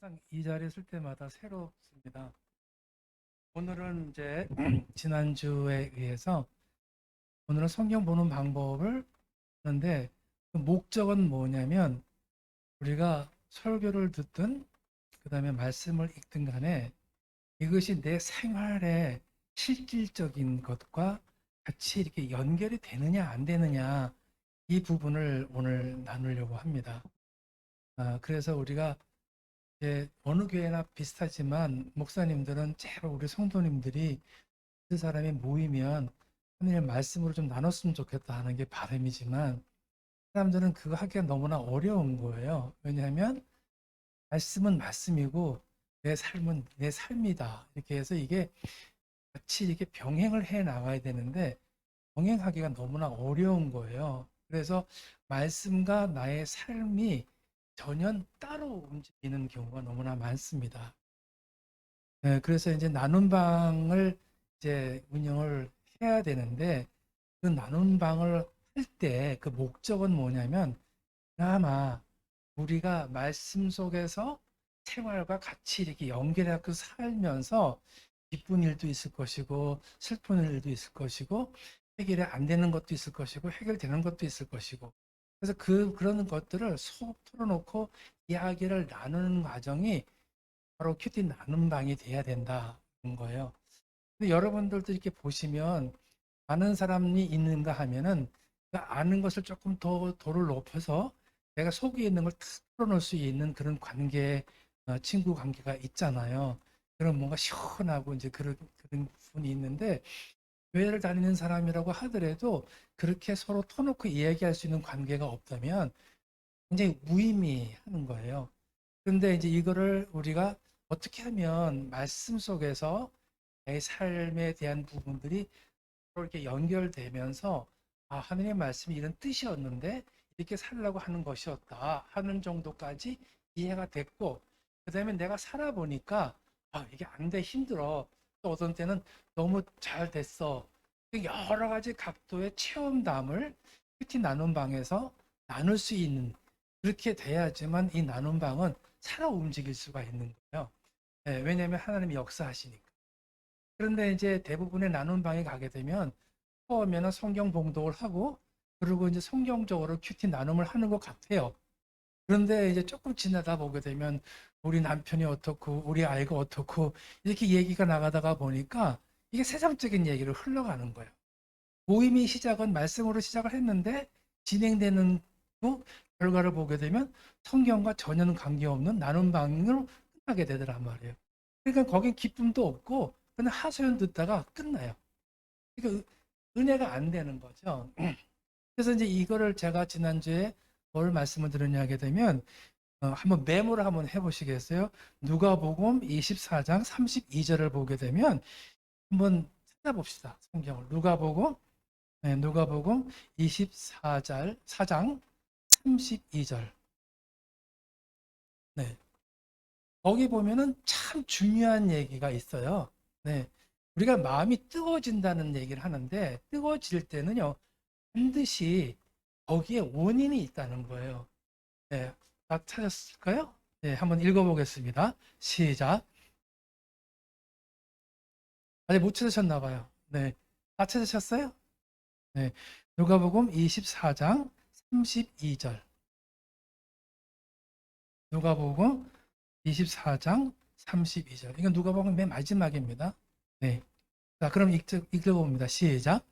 항상 이 자리에 쓸 때마다 새롭습니다. 오늘은 이제 지난주에 의해서 오늘은 성경 보는 방법을 하는데 그 목적은 뭐냐면 우리가 설교를 듣든 그다음에 말씀을 읽든 간에 이것이 내 생활에 실질적인 것과 같이 이렇게 연결이 되느냐 안 되느냐 이 부분을 오늘 나누려고 합니다. 그래서 우리가 어느 교회나 비슷하지만 목사님들은 제발 우리 성도님들이 그 사람이 모이면 하나님의 말씀으로 좀 나눴으면 좋겠다 하는 게 바람이지만 사람들은 그거 하기가 너무나 어려운 거예요. 왜냐하면 말씀은 말씀이고 내 삶은 내 삶이다. 이렇게 해서 이게 같이 이렇게 병행을 해 나가야 되는데 병행하기가 너무나 어려운 거예요. 그래서 말씀과 나의 삶이 전혀 따로 움직이는 경우가 너무나 많습니다. 네, 그래서 이제 나눔 방을 이제 운영을 해야 되는데 그 나눔 방을 할 때 그 목적은 뭐냐면 그나마 우리가 말씀 속에서 생활과 같이 이렇게 연결해서 살면서 기쁜 일도 있을 것이고 슬픈 일도 있을 것이고 해결이 안 되는 것도 있을 것이고 해결되는 것도 있을 것이고 그래서 그런 것들을 속 털어놓고 이야기를 나누는 과정이 바로 큐티 나눔 방이 돼야 된다는 거예요. 근데 여러분들도 이렇게 보시면 아는 사람이 있는가 하면은 그 아는 것을 조금 더 도를 높여서 내가 속에 있는 걸 탁 털어놓을 수 있는 그런 관계, 친구 관계가 있잖아요. 그런 뭔가 시원하고 이제 그런 부분이 있는데 교회를 다니는 사람이라고 하더라도 그렇게 서로 터놓고 이야기할 수 있는 관계가 없다면 굉장히 무의미하는 거예요. 그런데 이제 이거를 우리가 어떻게 하면 말씀 속에서 내 삶에 대한 부분들이 이렇게 연결되면서 하나님의 말씀이 이런 뜻이었는데 이렇게 살려고 하는 것이었다 하는 정도까지 이해가 됐고 그다음에 내가 살아보니까 이게 안 돼 힘들어 또 어떤 때는 너무 잘 됐어 여러 가지 각도의 체험담을 큐티 나눔 방에서 나눌 수 있는 그렇게 돼야지만 이 나눔 방은 살아 움직일 수가 있는 거예요. 네, 왜냐하면 하나님이 역사하시니까. 그런데 이제 대부분의 나눔 방에 가게 되면 처음에는 성경 봉독을 하고 그리고 이제 성경적으로 큐티 나눔을 하는 것 같아요. 그런데 이제 조금 지나다 보게 되면 우리 남편이 어떻고 우리 아이가 어떻고 이렇게 얘기가 나가다가 보니까 이게 세상적인 얘기로 흘러가는 거예요. 모임이 시작은 말씀으로 시작을 했는데 진행되는 결과를 보게 되면 성경과 전혀 관계없는 나눔 방으로 끝나게 되더란 말이에요. 그러니까 거긴 기쁨도 없고 그냥 하소연 듣다가 끝나요. 그러니까 은혜가 안 되는 거죠. 그래서 이제 이거를 제가 지난주에 뭘 말씀을 드렸냐 하게 되면 한번 메모를 한번 해보시겠어요? 누가복음 24장 32절을 보게 되면 한번 찾아봅시다. 성경을 누가복음 네, 누가복음 24장 4장 32절. 네. 거기 보면은 참 중요한 얘기가 있어요. 네. 우리가 마음이 뜨거워진다는 얘기를 하는데 뜨거워질 때는요. 반드시 거기에 원인이 있다는 거예요. 네. 다 찾았을까요? 네, 한번 읽어보겠습니다. 시작. 아직 못 찾으셨나 봐요. 네. 다 찾으셨어요? 네. 누가복음 24장 32절. 누가복음 24장 32절. 이건 누가복음 맨 마지막입니다. 네. 자, 그럼 읽어봅니다. 시작.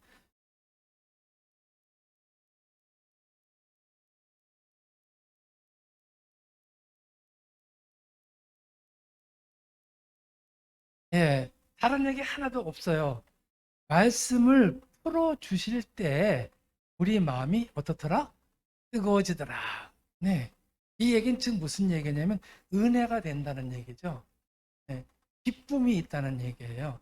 예. 다른 얘기 하나도 없어요. 말씀을 풀어 주실 때 우리 마음이 어떻더라? 뜨거워지더라. 네. 이 얘기는 즉 무슨 얘기냐면 은혜가 된다는 얘기죠. 네. 기쁨이 있다는 얘기예요.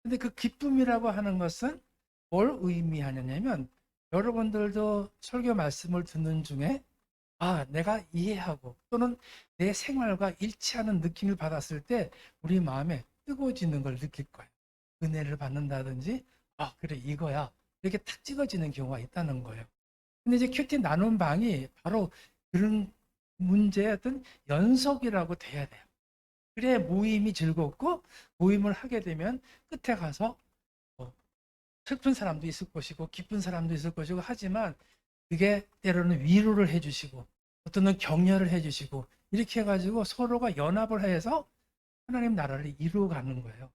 근데 그 기쁨이라고 하는 것은 뭘 의미하느냐면 여러분들도 설교 말씀을 듣는 중에 내가 이해하고 또는 내 생활과 일치하는 느낌을 받았을 때 우리 마음에 뜨거워지는 걸 느낄 거예요. 은혜를 받는다든지 그래 이거야 이렇게 탁 찍어지는 경우가 있다는 거예요. 근데 이제 큐티 나눔 방이 바로 그런 문제의 어떤 연속이라고 돼야 돼요. 그래 모임이 즐겁고 모임을 하게 되면 끝에 가서 뭐 슬픈 사람도 있을 것이고 기쁜 사람도 있을 것이고 하지만 그게 때로는 위로를 해주시고 어떤 격려를 해주시고 이렇게 해가지고 서로가 연합을 해서 하나님 나라를 이루어가는 거예요.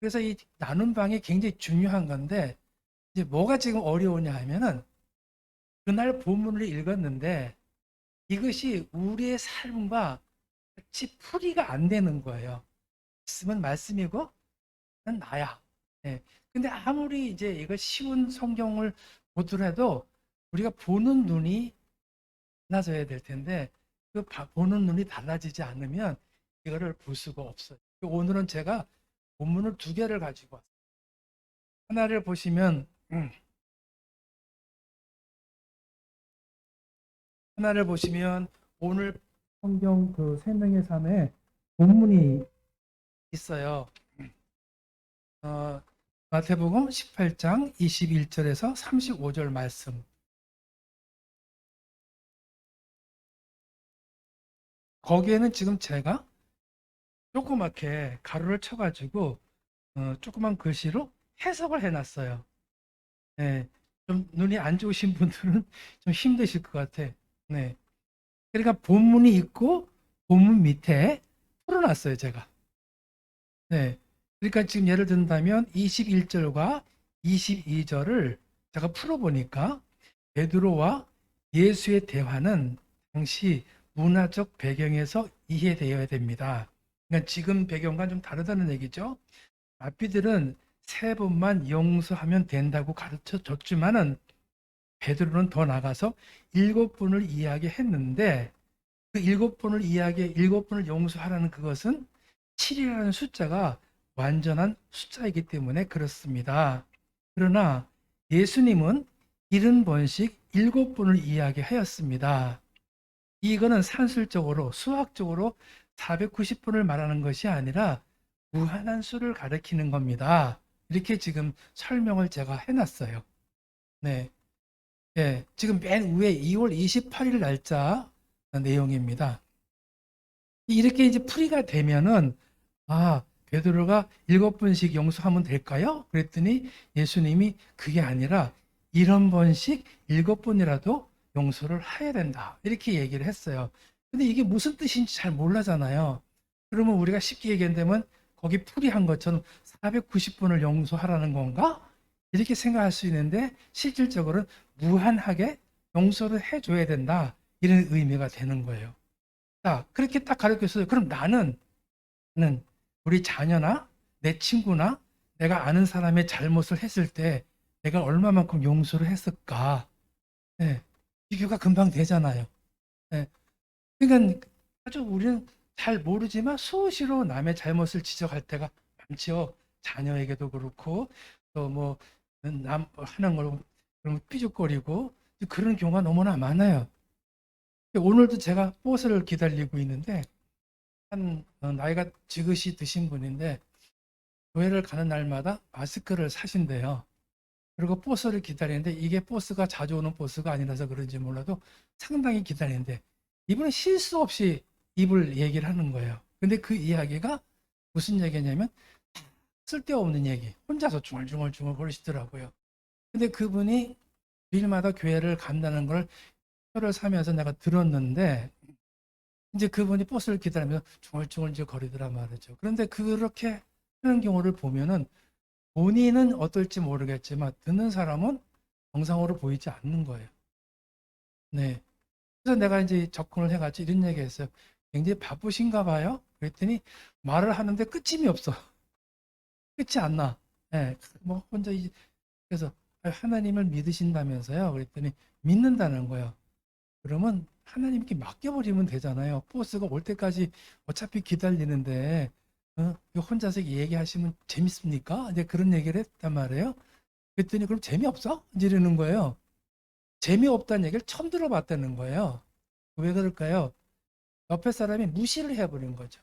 그래서 이 나눔 방이 굉장히 중요한 건데 이제 뭐가 지금 어려우냐 하면은 그날 본문을 읽었는데 이것이 우리의 삶과 같이 풀이가 안 되는 거예요. 말씀은 말씀이고 난 나야. 예. 근데 아무리 이제 이거 쉬운 성경을 보더라도 우리가 보는 눈이 달라져야 될 텐데 그 보는 눈이 달라지지 않으면 이거를 볼 수가 없어요. 오늘은 제가 본문을 두 개를 가지고 왔어요. 하나를 보시면 하나를 보시면 오늘 성경 그 생명의 삶에 본문이 있어요. 마태복음 18장 21절에서 35절 말씀. 거기에는 지금 제가 조그맣게 가로를 쳐가지고 조그만 글씨로 해석을 해놨어요. 네, 좀 눈이 안 좋으신 분들은 좀 힘드실 것 같아. 네, 그러니까 본문이 있고 본문 밑에 풀어놨어요, 제가. 네, 그러니까 지금 예를 든다면 21절과 22절을 제가 풀어보니까 베드로와 예수의 대화는 당시 문화적 배경에서 이해되어야 됩니다. 그러니까 지금 배경과 좀 다르다는 얘기죠. 랍비들은 세 번만 용서하면 된다고 가르쳐 줬지만은 베드로는 더 나가서 일곱 번을 이야기했는데 그 일곱 번을 용서하라는 그것은 7이라는 숫자가 완전한 숫자이기 때문에 그렇습니다. 그러나 예수님은 70번씩 일곱 번을 이야기하였습니다. 이거는 산술적으로 수학적으로 490번을 말하는 것이 아니라 무한한 수를 가리키는 겁니다. 이렇게 지금 설명을 제가 해놨어요. 네. 예, 지금 맨 위에 2월 28일 날짜 내용입니다. 이렇게 이제 풀이가 되면은 아, 베드로가 7번씩 용서하면 될까요? 그랬더니 예수님이 그게 아니라 이런 번씩 7번이라도 용서를 해야 된다. 이렇게 얘기를 했어요. 근데 이게 무슨 뜻인지 잘 몰라잖아요. 그러면 우리가 쉽게 얘기한다면 거기 풀이한 것처럼 490번을 용서하라는 건가? 이렇게 생각할 수 있는데 실질적으로는 무한하게 용서를 해줘야 된다. 이런 의미가 되는 거예요. 자, 그렇게 딱 가르쳤어요. 그럼 나는 우리 자녀나 내 친구나 내가 아는 사람의 잘못을 했을 때 내가 얼마만큼 용서를 했을까? 예, 비교가 금방 되잖아요. 예, 그러니까 아주 우리는 잘 모르지만 수시로 남의 잘못을 지적할 때가 많죠. 자녀에게도 그렇고 또 뭐 남 하는 걸 그러면 삐죽거리고 그런 경우가 너무나 많아요. 오늘도 제가 버스를 기다리고 있는데 한 나이가 지긋이 드신 분인데 교회를 가는 날마다 마스크를 사신대요. 그리고 버스를 기다리는데 이게 버스가 자주 오는 버스가 아니라서 그런지 몰라도 상당히 기다리는데 이분은 실수 없이 입을 얘기를 하는 거예요. 근데 그 이야기가 무슨 얘기냐면 쓸데없는 얘기. 혼자서 중얼중얼 거리시더라고요. 근데 그분이 주일마다 교회를 간다는 걸 표를 사면서 내가 들었는데 이제 그분이 버스를 기다리면서 중얼중얼 이제 거리더라 말이죠. 그런데 그렇게 하는 경우를 보면은 본인은 어떨지 모르겠지만 듣는 사람은 정상으로 보이지 않는 거예요. 네. 그래서 내가 이제 접근을 해가지고 이런 얘기 했어요. 굉장히 바쁘신가 봐요. 그랬더니 말을 하는데 끝임이 없어. 끝이 안 나. 네. 뭐 혼자 그래서 하나님을 믿으신다면서요. 그랬더니 믿는다는 거예요. 그러면 하나님께 맡겨버리면 되잖아요. 버스가 올 때까지 어차피 기다리는데 이거 혼자서 얘기하시면 재밌습니까? 이제 그런 얘기를 했단 말이에요. 그랬더니 그럼 재미없어? 이제 이러는 거예요. 재미없다는 얘기를 처음 들어봤다는 거예요. 왜 그럴까요? 옆에 사람이 무시를 해버린 거죠.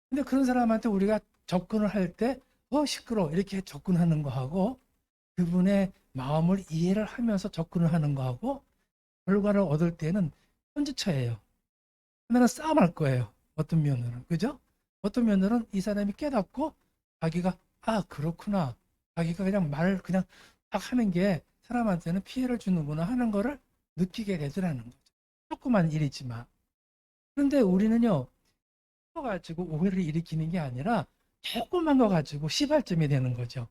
근데 그런 사람한테 우리가 접근을 할 때 시끄러워 이렇게 접근하는 거하고 그분의 마음을 이해를 하면서 접근을 하는 거하고 결과를 얻을 때는 현지차예요. 하나는 싸움할 거예요. 어떤 면으로는. 그죠? 어떤 면으로는 이 사람이 깨닫고 자기가 아, 그렇구나. 자기가 그냥 말을 그냥 딱 하는 게 사람한테는 피해를 주는구나 하는 거를 느끼게 되더라는 거죠. 조그만 일이지만. 그런데 우리는요, 그거 가지고 오해를 일으키는 게 아니라 조그만 거 가지고 시발점이 되는 거죠.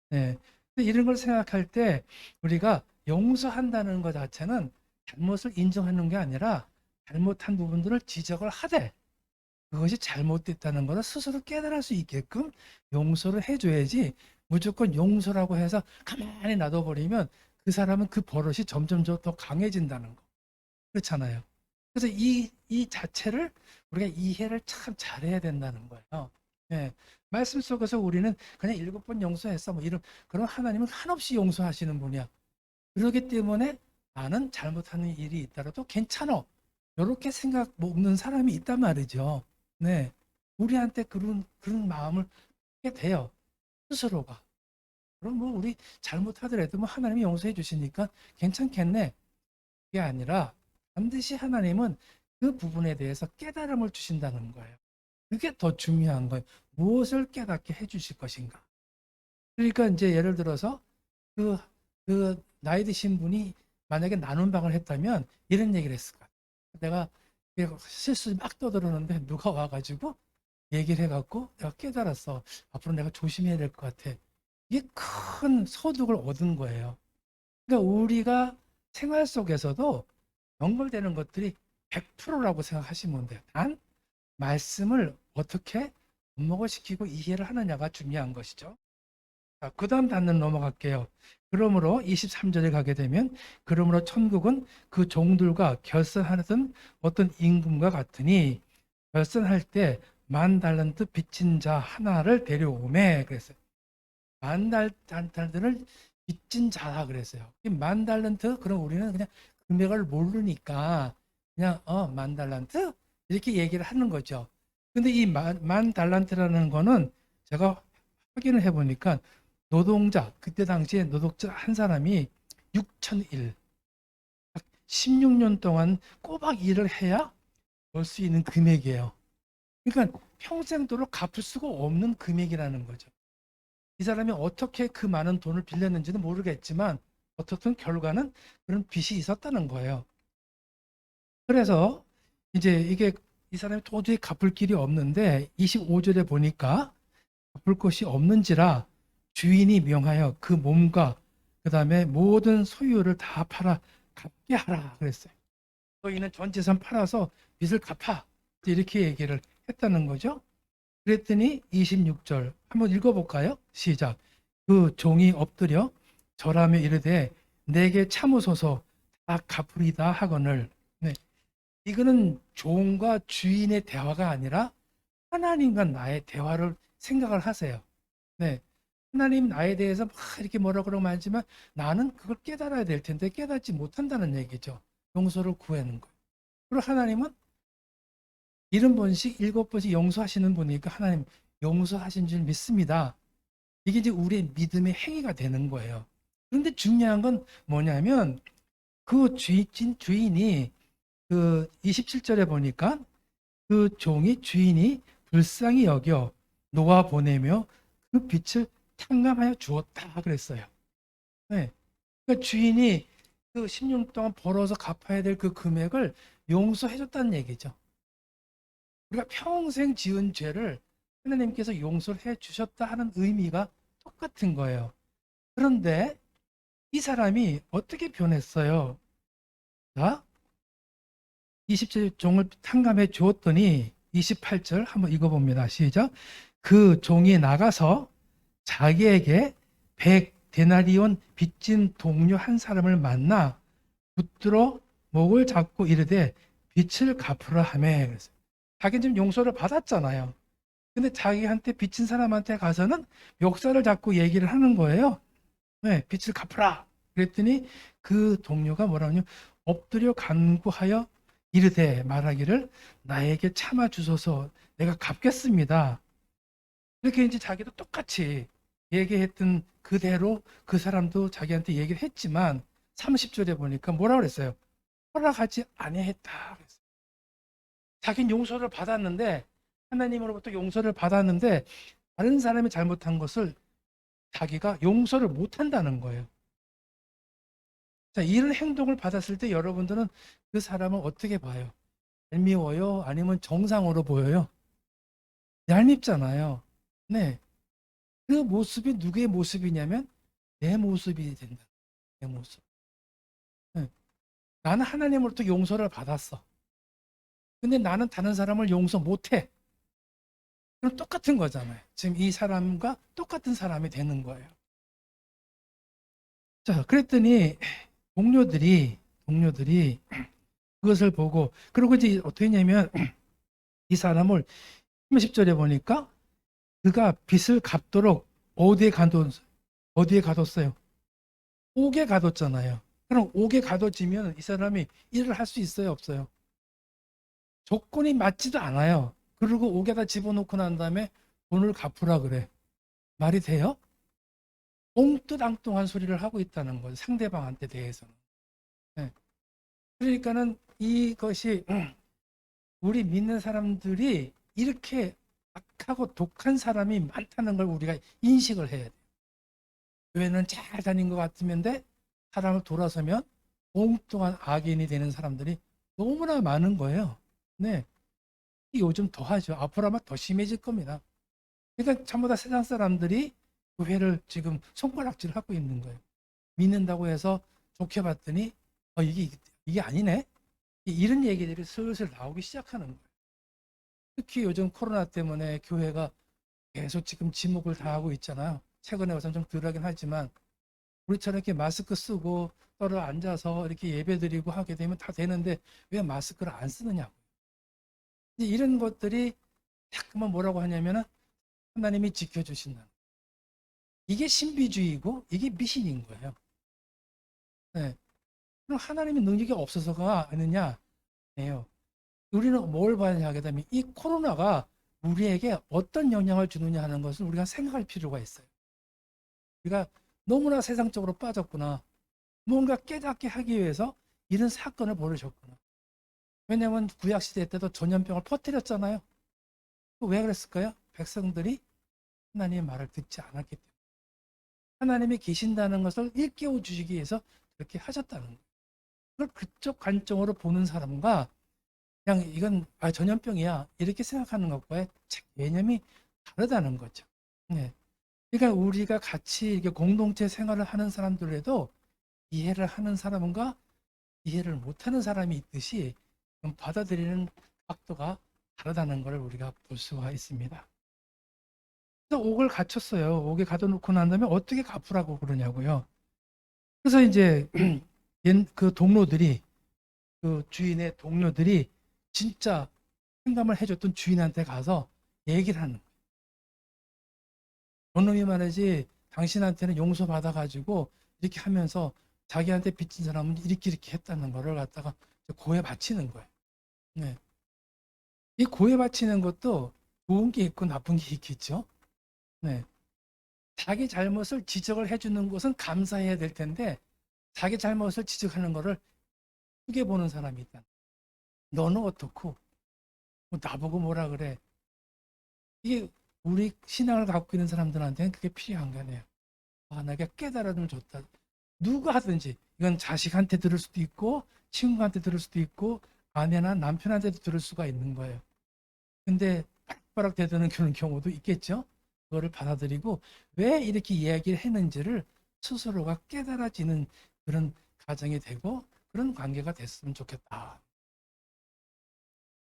네. 근데 이런 걸 생각할 때 우리가 용서한다는 것 자체는 잘못을 인정하는 게 아니라 잘못한 부분들을 지적을 하되 그것이 잘못됐다는 것을 스스로 깨달을 수 있게끔 용서를 해줘야지 무조건 용서라고 해서 가만히 놔둬버리면 그 사람은 그 버릇이 점점 더 강해진다는 거. 그렇잖아요. 그래서 이 자체를 우리가 이해를 참 잘해야 된다는 거예요. 예. 말씀 속에서 우리는 그냥 7번 용서했어. 뭐 이런, 그런 하나님은 한없이 용서하시는 분이야. 그렇기 때문에 나는 잘못하는 일이 있더라도 괜찮아. 이렇게 생각 먹는 사람이 있단 말이죠. 네. 우리한테 그런 마음을 하게 돼요. 스스로가. 그럼 뭐 우리 잘못하더라도 뭐 하나님이 용서해 주시니까 괜찮겠네. 그게 아니라 반드시 하나님은 그 부분에 대해서 깨달음을 주신다는 거예요. 그게 더 중요한 거예요. 무엇을 깨닫게 해 주실 것인가. 그러니까 이제 예를 들어서 그, 그 나이 드신 분이 만약에 나눈 방을 했다면 이런 얘기를 했을 거야. 내가 실수 막 떠들었는데 누가 와가지고 얘기를 해갖고 내가 깨달았어. 앞으로 내가 조심해야 될 것 같아. 이게 큰 소득을 얻은 거예요. 그러니까 우리가 생활 속에서도 연결되는 것들이 100%라고 생각하시면 돼요. 단 말씀을 어떻게 접목을 시키고 이해를 하느냐가 중요한 것이죠. 자, 그 다음 단는 넘어갈게요. 그러므로 23절에 가게 되면 그러므로 천국은 그 종들과 결선하던 어떤 임금과 같으니 결선할 때 10,000달란트 빚진 자 하나를 데려오매 그랬어요. 10,000달란트를 빚진 자라 그랬어요. 10,000달란트 그럼 우리는 그냥 금액을 모르니까 그냥 10,000달란트 이렇게 얘기를 하는 거죠. 근데 이 만 달란트라는 거는 제가 확인을 해보니까 노동자 그때 당시에 노동자 한 사람이 6,000일 16년 동안 꼬박 일을 해야 벌 수 있는 금액이에요. 그러니까 평생도록 갚을 수가 없는 금액이라는 거죠. 이 사람이 어떻게 그 많은 돈을 빌렸는지는 모르겠지만 어떻든 결과는 그런 빚이 있었다는 거예요. 그래서 이제 이게 이 사람이 도저히 갚을 길이 없는데 25절에 보니까 갚을 것이 없는지라 주인이 명하여 그 몸과 그 다음에 모든 소유를 다 팔아 갚게 하라 그랬어요. 너희는 전 재산 팔아서 빚을 갚아. 이렇게 얘기를 했다는 거죠. 그랬더니 26절 한번 읽어볼까요? 시작. 그 종이 엎드려 절하며 이르되 내게 참으소서 다 갚으리다 하거늘. 네. 이거는 종과 주인의 대화가 아니라 하나님과 나의 대화를 생각을 하세요. 네. 하나님 나에 대해서 막 이렇게 뭐라 그러면 하지만 나는 그걸 깨달아야 될 텐데 깨닫지 못한다는 얘기죠. 용서를 구하는 거. 그리고 하나님은 70번씩 7번씩 용서하시는 분이니까 하나님 용서하신 줄 믿습니다. 이게 이제 우리의 믿음의 행위가 되는 거예요. 그런데 중요한 건 뭐냐면 그 주인이 그 27절에 보니까 그 종이 주인이 불쌍히 여겨 놓아 보내며 그 빛을 탕감하여 주었다 그랬어요. 네. 그러니까 주인이 그 16년 동안 벌어서 갚아야 될 그 금액을 용서해 줬다는 얘기죠. 우리가 평생 지은 죄를 하나님께서 용서를 해 주셨다 하는 의미가 똑같은 거예요. 그런데 이 사람이 어떻게 변했어요? 자, 20절 종을 탕감해 주었더니 28절 한번 읽어봅니다. 시작. 그 종이 나가서 자기에게 100데나리온 빚진 동료 한 사람을 만나 붙들어 목을 잡고 이르되 빚을 갚으라 하매. 그랬어요. 자기는 지금 용서를 받았잖아요. 근데 자기한테 빚진 사람한테 가서는 멱살을 잡고 얘기를 하는 거예요. 네, 빚을 갚으라. 그랬더니 그 동료가 뭐라냐? 엎드려 간구하여 이르되 말하기를 나에게 참아 주소서 내가 갚겠습니다. 이렇게 이제 자기도 똑같이 얘기했던 그대로 그 사람도 자기한테 얘기를 했지만 30절에 보니까 뭐라 그랬어요? 허락하지 아니했다 그랬어요. 자기는 용서를 받았는데, 하나님으로부터 용서를 받았는데 다른 사람이 잘못한 것을 자기가 용서를 못한다는 거예요. 자, 이런 행동을 받았을 때 여러분들은 그 사람을 어떻게 봐요? 얄미워요? 아니면 정상으로 보여요? 얄밉잖아요. 네. 그 모습이 누구의 모습이냐면 내 모습이 된다. 내 모습. 네. 나는 하나님으로부터 용서를 받았어. 근데 나는 다른 사람을 용서 못해. 그럼 똑같은 거잖아요. 지금 이 사람과 똑같은 사람이 되는 거예요. 자, 그랬더니 동료들이 그것을 보고, 그리고 이제 어떻게 했냐면 이 사람을 30절에 보니까 그가 빚을 갚도록 어디에 가뒀어요? 옥에 가뒀잖아요. 그럼 옥에 가둬지면 이 사람이 일을 할 수 있어요, 없어요? 조건이 맞지도 않아요. 그리고 옥에다 집어넣고 난 다음에 돈을 갚으라 그래. 말이 돼요? 엉뚱앙뚱한 소리를 하고 있다는 거죠. 상대방한테 대해서는. 네. 그러니까는 이것이 우리 믿는 사람들이 이렇게 악하고 독한 사람이 많다는 걸 우리가 인식을 해야 돼요. 교회는 잘 다닌 것 같으면데 사람을 돌아서면 엉뚱한 악인이 되는 사람들이 너무나 많은 거예요. 네. 요즘 더 하죠. 앞으로 아마 더 심해질 겁니다. 그러니까 전부 다 세상 사람들이 교회를 지금 손가락질을 하고 있는 거예요. 믿는다고 해서 좋게 봤더니 이게 아니네. 이런 얘기들이 슬슬 나오기 시작하는 거예요. 특히 요즘 코로나 때문에 교회가 계속 지금 지목을 당하고 있잖아요. 최근에 와서는 좀 덜하긴 하지만 우리처럼 이렇게 마스크 쓰고 떨어 앉아서 이렇게 예배드리고 하게 되면 다 되는데 왜 마스크를 안 쓰느냐고. 이런 것들이 자꾸만 뭐라고 하냐면은 하나님이 지켜주신다. 이게 신비주의고 이게 미신인 거예요. 네. 그럼 하나님의 능력이 없어서가 아니냐? 예요. 우리는 뭘 봐야 하게 되면 이 코로나가 우리에게 어떤 영향을 주느냐 하는 것을 우리가 생각할 필요가 있어요. 우리가 너무나 세상적으로 빠졌구나. 뭔가 깨닫게 하기 위해서 이런 사건을 벌이셨구나. 왜냐하면 구약시대 때도 전염병을 퍼뜨렸잖아요. 왜 그랬을까요? 백성들이 하나님의 말을 듣지 않았기 때문에. 하나님이 계신다는 것을 일깨워 주시기 위해서 그렇게 하셨다는 거예요. 그걸 그쪽 관점으로 보는 사람과 그냥 이건 전염병이야 이렇게 생각하는 것과의 개념이 다르다는 거죠. 네. 그러니까 우리가 같이 이렇게 공동체 생활을 하는 사람들에도 이해를 하는 사람과 이해를 못하는 사람이 있듯이 받아들이는 각도가 다르다는 것을 우리가 볼 수가 있습니다. 그래서 옥을 갇혔어요. 옥에 가둬놓고 난 다음에 어떻게 갚으라고 그러냐고요. 그래서 이제 그 동료들이 그 주인의 동료들이 진짜 상담을 해줬던 주인한테 가서 얘기를 하는 거예요. 저놈이 말이지 당신한테는 용서받아가지고 이렇게 하면서 자기한테 빚진 사람은 이렇게 했다는 거를 갖다가 고해 바치는 거예요. 네. 이 고해 바치는 것도 좋은 게 있고 나쁜 게 있겠죠. 네. 자기 잘못을 지적을 해주는 것은 감사해야 될 텐데 자기 잘못을 지적하는 것을 크게 보는 사람이 있다. 너는 어떻고? 뭐 나보고 뭐라 그래? 이게 우리 신앙을 갖고 있는 사람들한테는 그게 필요한 거네요. 내가 깨달음을 줬다. 누가 하든지 이건 자식한테 들을 수도 있고 친구한테 들을 수도 있고 아내나 남편한테도 들을 수가 있는 거예요. 근데 빡빡 대드는 그런 경우도 있겠죠. 그거를 받아들이고 왜 이렇게 이야기를 했는지를 스스로가 깨달아지는 그런 가정이 되고 그런 관계가 됐으면 좋겠다.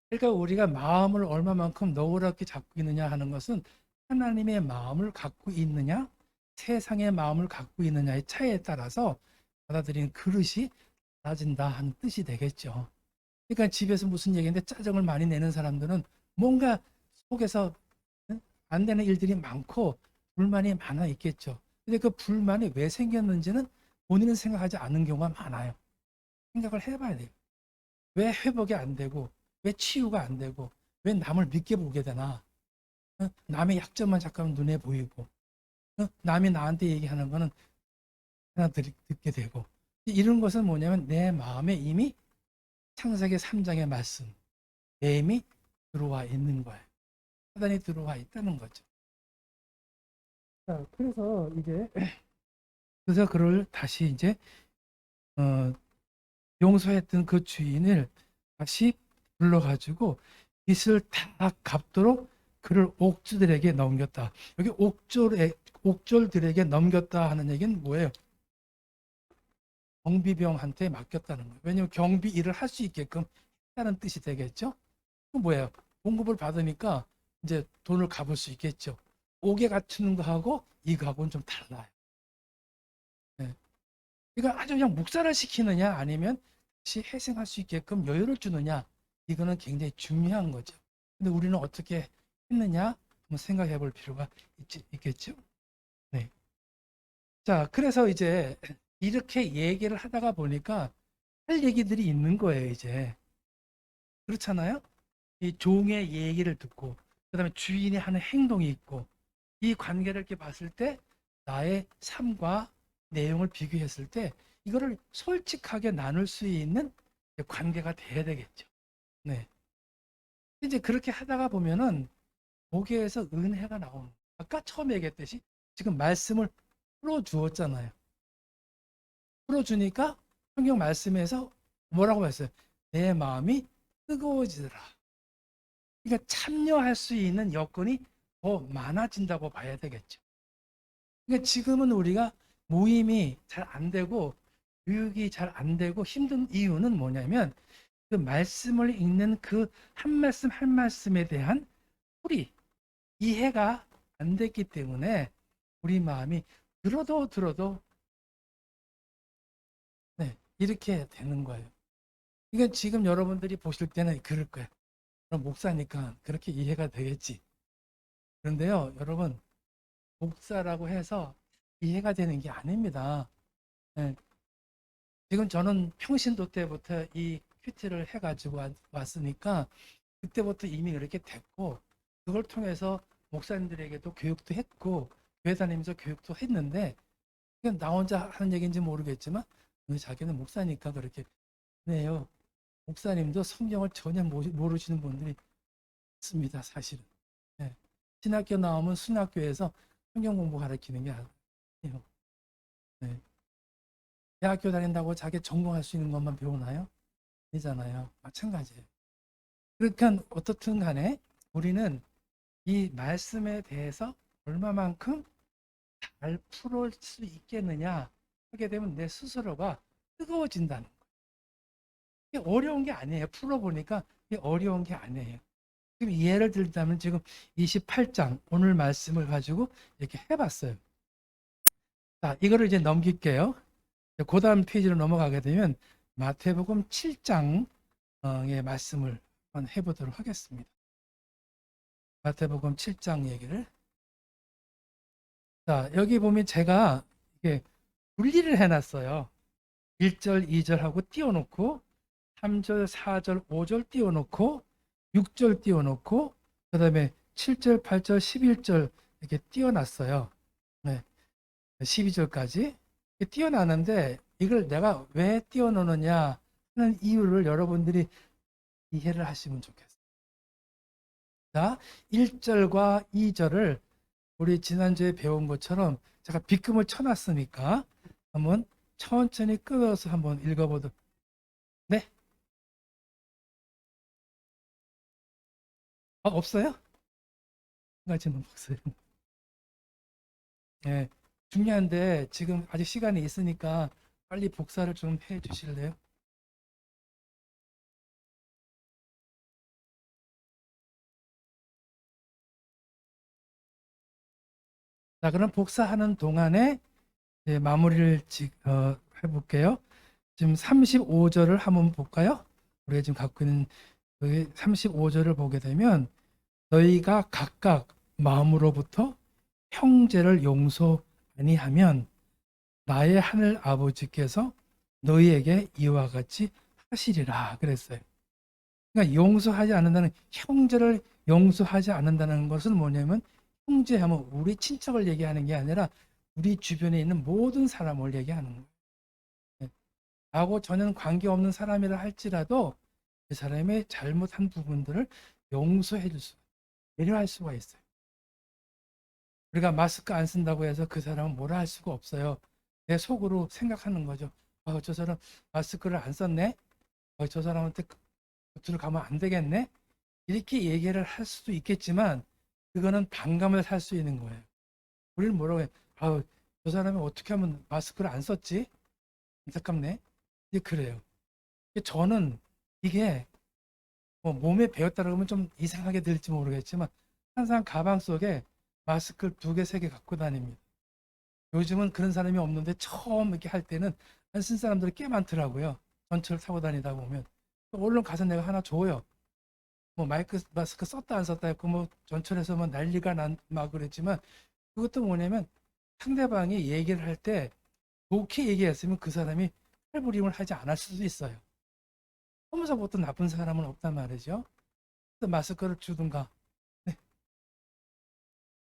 그러니까 우리가 마음을 얼마만큼 너그럽게 잡고 있느냐 하는 것은 하나님의 마음을 갖고 있느냐 세상의 마음을 갖고 있느냐의 차이에 따라서 받아들이는 그릇이 달라진다 하는 뜻이 되겠죠. 그러니까 집에서 무슨 얘기인데 짜증을 많이 내는 사람들은 뭔가 속에서 안 되는 일들이 많고 불만이 많아 있겠죠. 근데 그 불만이 왜 생겼는지는 본인은 생각하지 않는 경우가 많아요. 생각을 해봐야 돼요. 왜 회복이 안 되고 왜 치유가 안 되고 왜 남을 믿게 보게 되나. 남의 약점만 잠깐 눈에 보이고 남이 나한테 얘기하는 거는 하나 듣게 되고 이런 것은 뭐냐면 내 마음에 이미 창세기 3장의 말씀 내 이미 들어와 있는 거예요. 사단이 들어와 있다는 거죠. 자, 그래서 그를 다시 이제 어, 용서했던 그 주인을 다시 불러가지고 빚을 다 갚도록 그를 옥주들에게 넘겼다. 여기 옥졸들에게 넘겼다 하는 얘기는 뭐예요? 경비병한테 맡겼다는 거예요. 왜냐하면 경비 일을 할 수 있게끔 했다는 뜻이 되겠죠. 그 뭐예요? 봉급을 받으니까 이제 돈을 갚을 수 있겠죠. 옥에 갖추는 거하고 이거하고는 좀 달라요. 네. 그러니까 아주 그냥 묵살을 시키느냐 아니면 다시 회생할 수 있게끔 여유를 주느냐, 이거는 굉장히 중요한 거죠. 근데 우리는 어떻게 했느냐 한번 생각해 볼 필요가 있겠죠. 네. 자, 그래서 이제 이렇게 얘기를 하다가 보니까 할 얘기들이 있는 거예요, 이제. 그렇잖아요? 이 종의 얘기를 듣고, 그다음에 주인이 하는 행동이 있고, 이 관계를 이렇게 봤을 때 나의 삶과 내용을 비교했을 때 이거를 솔직하게 나눌 수 있는 관계가 돼야 되겠죠. 네. 이제 그렇게 하다가 보면은 거기에서 은혜가 나오는 거예요. 아까 처음에 얘기했듯이 지금 말씀을 풀어주었잖아요. 풀어주니까 성경 말씀에서 뭐라고 했어요? 내 마음이 뜨거워지더라. 그러니까 참여할 수 있는 여건이 더 많아진다고 봐야 되겠죠. 그러니까 지금은 우리가 모임이 잘 안 되고 교육이 잘 안 되고 힘든 이유는 뭐냐면 그 말씀을 읽는 그 한 말씀 한 말씀에 대한 풀이 이해가 안 됐기 때문에 우리 마음이 들어도 네, 이렇게 되는 거예요. 그러니까 지금 여러분들이 보실 때는 그럴 거예요. 그럼 목사니까 그렇게 이해가 되겠지. 그런데요, 여러분, 목사라고 해서 이해가 되는 게 아닙니다. 네, 지금 저는 평신도 때부터 이 큐티를 해가지고 왔으니까 그때부터 이미 이렇게 됐고 그걸 통해서 목사님들에게도 교육도 했고 교회 다니면서 교육도 했는데 그냥 나 혼자 하는 얘기인지 모르겠지만 자기는 목사니까 그렇게 네요. 목사님도 성경을 전혀 모르시는 분들이 있습니다. 사실은. 네. 신학교 나오면 신학교에서 성경 공부 가르치는 게 아니에요. 네. 대학교 다닌다고 자기 전공할 수 있는 것만 배우나요? 아니잖아요. 마찬가지예요. 그러니까 어떻든 간에 우리는 이 말씀에 대해서 얼마만큼 잘 풀을 수 있겠느냐 하게 되면 내 스스로가 뜨거워진다는 거예요. 이게 어려운 게 아니에요. 풀어보니까 이게 어려운 게 아니에요. 지금 예를 들자면 지금 28장 오늘 말씀을 가지고 이렇게 해봤어요. 자, 이거를 이제 넘길게요. 그 다음 페이지로 넘어가게 되면 마태복음 7장의 말씀을 한번 해보도록 하겠습니다. 마태복음 7장 얘기를. 자, 여기 보면 제가 이게 분리를 해놨어요. 1절, 2절하고 띄워놓고 3절, 4절, 5절 띄워놓고 6절 띄워놓고 그 다음에 7절, 8절, 11절 이렇게 띄워놨어요. 네, 12절까지 띄워놨는데 이걸 내가 왜 띄워놓느냐 하는 이유를 여러분들이 이해를 하시면 좋겠어요. 자, 1절과 2절을 우리 지난주에 배운 것처럼 제가 빗금을 쳐놨으니까 한번 천천히 끊어서 한번 읽어보도록. 네? 없어요? 한 가지는 없어요. 네, 중요한데 지금 아직 시간이 있으니까 빨리 복사를 좀 해 주실래요? 자, 그럼 복사하는 동안에 마무리를 해볼게요. 지금 35절을 한번 볼까요? 우리가 지금 갖고 있는 여기 35절을 보게 되면 너희가 각각 마음으로부터 형제를 용서 아니하면 나의 하늘 아버지께서 너희에게 이와 같이 하시리라 그랬어요. 그러니까 용서하지 않는다는 형제를 용서하지 않는다는 것은 뭐냐면 형제하면 우리 친척을 얘기하는 게 아니라 우리 주변에 있는 모든 사람을 얘기하는 거예요. 네. 나하고 전혀 관계없는 사람이라 할지라도 그 사람의 잘못한 부분들을 용서해 줄 수, 배려할 수가 있어요. 우리가 마스크 안 쓴다고 해서 그 사람은 뭐라 할 수가 없어요. 내 속으로 생각하는 거죠. 저 사람 마스크를 안 썼네? 저 사람한테 곁으로 가면 안 되겠네? 이렇게 얘기를 할 수도 있겠지만 그거는 반감을 살 수 있는 거예요. 우리는 뭐라고 해? 저 사람이 어떻게 하면 마스크를 안 썼지? 안타깝네. 이제 그래요. 저는 이게 뭐 몸에 배었다 그러면 좀 이상하게 들릴지 모르겠지만 항상 가방 속에 마스크를 2개, 3개 갖고 다닙니다. 요즘은 그런 사람이 없는데 처음 이렇게 할 때는 안 쓴 사람들이 꽤 많더라고요. 전철 타고 다니다 보면. 얼른 가서 내가 하나 줘요. 뭐 마스크 썼다 안 썼다 했고 뭐 전철에서 뭐 난리가 막 그랬지만 그것도 뭐냐면 상대방이 얘기를 할 때 좋게 얘기했으면 그 사람이 팔부림을 하지 않을 수도 있어요. 평소부터 나쁜 사람은 없단 말이죠. 그래서 마스크를 주든가. 네.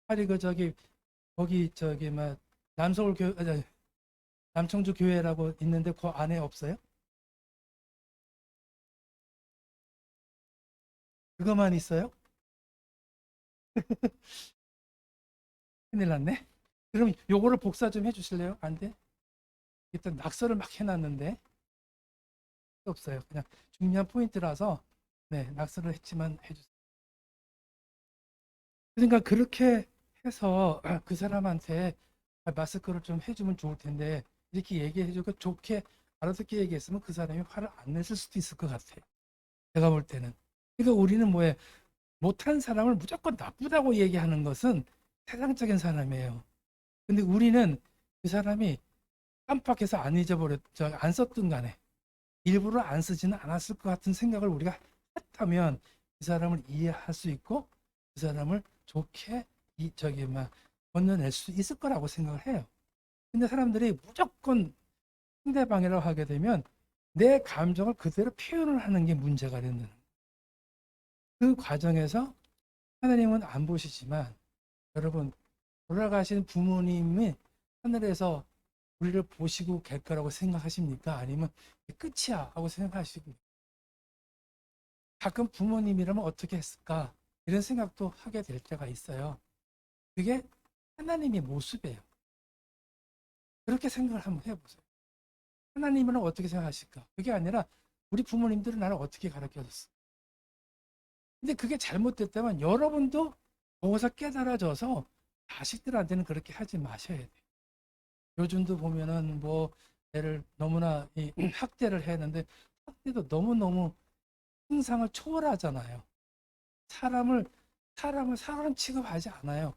아니 거기 막 남서울 남청주 교회라고 있는데 그 안에 없어요? 그거만 있어요? 큰일 났네. 그럼 요거를 복사 좀 해주실래요? 안 돼? 일단 낙서를 막 해놨는데 없어요. 그냥 중요한 포인트라서 네 낙서를 했지만 해주세요. 그러니까 그렇게 해서 그 사람한테 마스크를 좀 해주면 좋을 텐데 이렇게 얘기해주고 좋게 알아듣게 얘기했으면 그 사람이 화를 안 냈을 수도 있을 것 같아요. 제가 볼 때는. 그러니까 우리는 뭐에 못한 사람을 무조건 나쁘다고 얘기하는 것은 세상적인 사람이에요. 근데 우리는 그 사람이 깜빡해서 안 안 썼든 간에 일부러 안 쓰지는 않았을 것 같은 생각을 우리가 했다면 그 사람을 이해할 수 있고 그 사람을 좋게 막 건져낼 수 있을 거라고 생각을 해요. 근데 사람들이 무조건 상대방이라고 하게 되면 내 감정을 그대로 표현을 하는 게 문제가 되는 그 과정에서 하나님은 안 보시지만 여러분 돌아가신 부모님이 하늘에서 우리를 보시고 갈 거라고 생각하십니까? 아니면 끝이야 하고 생각하시고 가끔 부모님이라면 어떻게 했을까? 이런 생각도 하게 될 때가 있어요. 그게 하나님의 모습이에요. 그렇게 생각을 한번 해보세요. 하나님은 어떻게 생각하실까? 그게 아니라 우리 부모님들은 나를 어떻게 가르쳐줬어? 근데 그게 잘못됐다면 여러분도 거기서 깨달아져서 자식들한테는 그렇게 하지 마셔야 돼요. 요즘도 보면은 뭐 애를 너무나 학대를 했는데 학대도 너무너무 형상을 초월하잖아요. 사람을 사람 취급하지 않아요.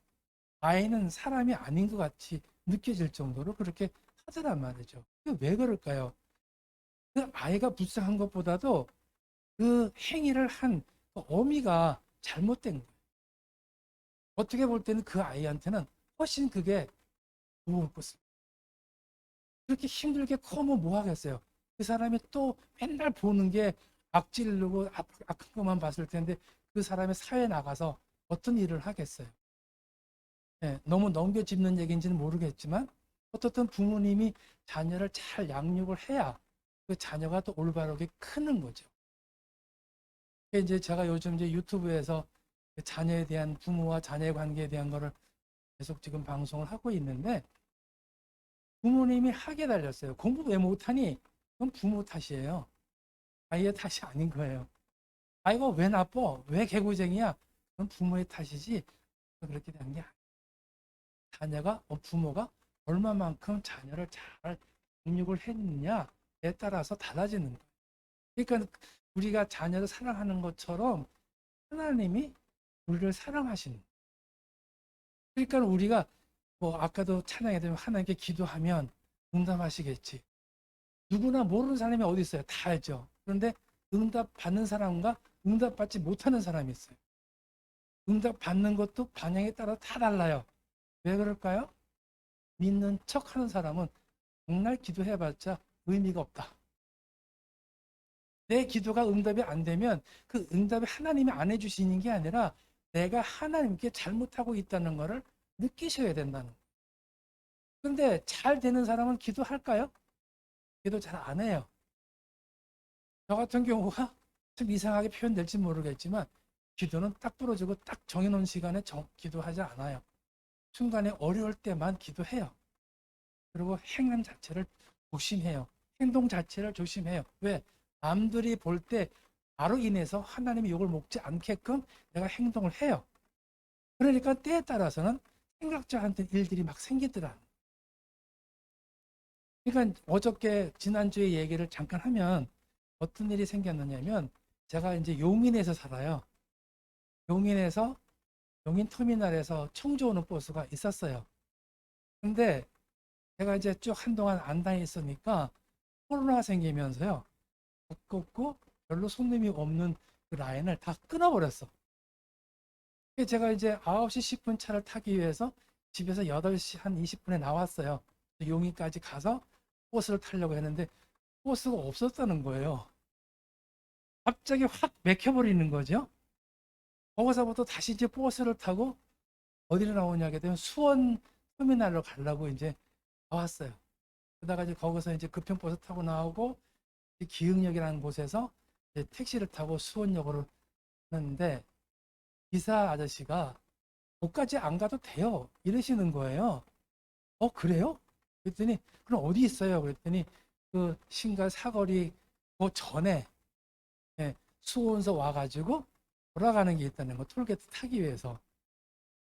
아이는 사람이 아닌 것 같이 느껴질 정도로 그렇게 하더란 말이죠. 왜 그럴까요? 그 아이가 불쌍한 것보다도 그 행위를 한그 어미가 잘못된 거예요. 어떻게 볼 때는 그 아이한테는 훨씬 그게 좋을 것입니다. 그렇게 힘들게 커면 뭐 하겠어요? 그 사람이 또 맨날 보는 게 악질르고 악한 것만 봤을 텐데 그 사람이 사회에 나가서 어떤 일을 하겠어요? 예, 너무 넘겨짚는 얘기인지는 모르겠지만 어떻든 부모님이 자녀를 잘 양육을 해야 그 자녀가 또 올바르게 크는 거죠. 이제 제가 요즘 이제 유튜브에서 그 자녀에 대한 부모와 자녀의 관계에 대한 거를 계속 지금 방송을 하고 있는데 부모님이 학에 달렸어요. 공부 왜 못하니? 그건 부모 탓이에요. 아이의 탓이 아닌 거예요. 아이가 왜 나빠? 왜 개구쟁이야? 그건 부모의 탓이지. 그렇게 된 게 아니에요. 자녀가, 부모가 얼마만큼 자녀를 잘 양육을 했느냐에 따라서 달라지는 거예요. 그러니까 우리가 자녀를 사랑하는 것처럼 하나님이 우리를 사랑하시는 거예요. 그러니까 우리가 뭐 아까도 찬양에 되면 하나님께 기도하면 응답하시겠지. 누구나 모르는 사람이 어디 있어요? 다 알죠. 그런데 응답 받는 사람과 응답 받지 못하는 사람이 있어요. 응답 받는 것도 방향에 따라 다 달라요. 왜 그럴까요? 믿는 척 하는 사람은 정말 기도해봤자 의미가 없다. 내 기도가 응답이 안 되면 그 응답이 하나님이 안 해주시는 게 아니라 내가 하나님께 잘못하고 있다는 것을 느끼셔야 된다는 거예요. 그런데 잘 되는 사람은 기도할까요? 기도 잘 안 해요. 저 같은 경우가 좀 이상하게 표현될지 모르겠지만 기도는 딱 부러지고 딱 정해놓은 시간에 기도하지 않아요. 순간에 어려울 때만 기도해요. 그리고 행함 자체를 조심해요. 행동 자체를 조심해요. 왜? 남들이 볼 때 나로 인해서 하나님의 욕을 먹지 않게끔 내가 행동을 해요. 그러니까 때에 따라서는 생각지 않은 일들이 막 생기더라. 그러니까 어저께 지난주에 얘기를 잠깐 하면 어떤 일이 생겼느냐면 제가 이제 용인에서 살아요. 용인에서 용인 터미널에서 청주 오는 버스가 있었어요. 근데 제가 이제 쭉 한동안 안 다녔으니까 코로나가 생기면서요. 바꿨고 별로 손님이 없는 그 라인을 다 끊어버렸어. 제가 이제 9시 10분 차를 타기 위해서 집에서 8시 한 20분에 나왔어요. 용인까지 가서 버스를 타려고 했는데 버스가 없었다는 거예요. 갑자기 확 맥혀버리는 거죠. 거기서부터 다시 이제 버스를 타고 어디로 나오냐게 되면 수원 터미널로 가려고 이제 나왔어요. 그러다가 이제 거기서 이제 급행버스 타고 나오고 기흥역이라는 곳에서 이제 택시를 타고 수원역으로 갔는데 기사 아저씨가 거기까지 안 가도 돼요 이러시는 거예요. 그래요? 그랬더니 그럼 어디 있어요? 그랬더니 그 신갈 사거리 그 전에 수원서 와가지고 돌아가는 게 있다는 거, 톨게이트 타기 위해서.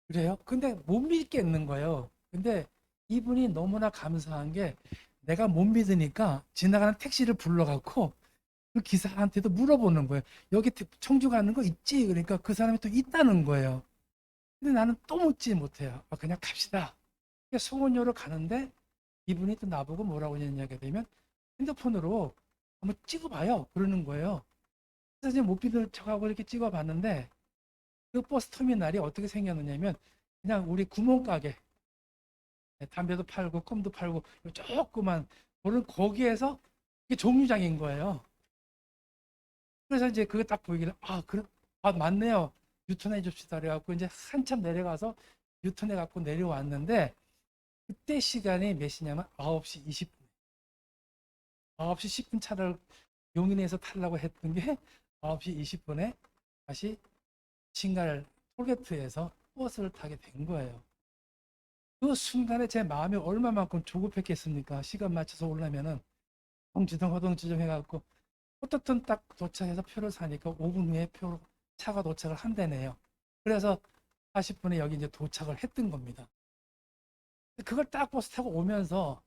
그래요? 근데 못 믿겠는 거예요. 근데 이분이 너무나 감사한 게 내가 못 믿으니까 지나가는 택시를 불러갖고 그 기사한테도 물어보는 거예요. 여기 청주 가는 거 있지? 그러니까 그 사람이 또 있다는 거예요. 근데 나는 또 묻지 못해요. 그냥 갑시다. 송원료로 가는데 이분이 또 나보고 뭐라고 했냐게 되면 핸드폰으로 한번 찍어봐요. 그러는 거예요. 그래서 이제 못 믿을 척하고 이렇게 찍어봤는데 그 버스 터미널이 어떻게 생겼느냐면 그냥 우리 구멍가게 담배도 팔고 껌도 팔고 조그만 그런 거기에서 이게 정류장인 거예요. 그래서 이제 그거 딱 보이길래 그래 맞네요. 유턴해 줍시다 그래갖고 이제 한참 내려가서 유턴해 갖고 내려왔는데 그때 시간이 몇 시냐면 9시 20분. 9시 10분 차를 용인에서 타려고 했던 게 9시 20분에 다시 신갈 톨게이트에서 버스를 타게 된 거예요. 그 순간에 제 마음이 얼마만큼 조급했겠습니까? 시간 맞춰서 오려면은 허둥지둥 허둥지둥 해갖고 어떻든 딱 도착해서 표를 사니까 5분 후에 차가 도착을 한대네요. 그래서 40분에 여기 이제 도착을 했던 겁니다. 그걸 딱 버스 타고 오면서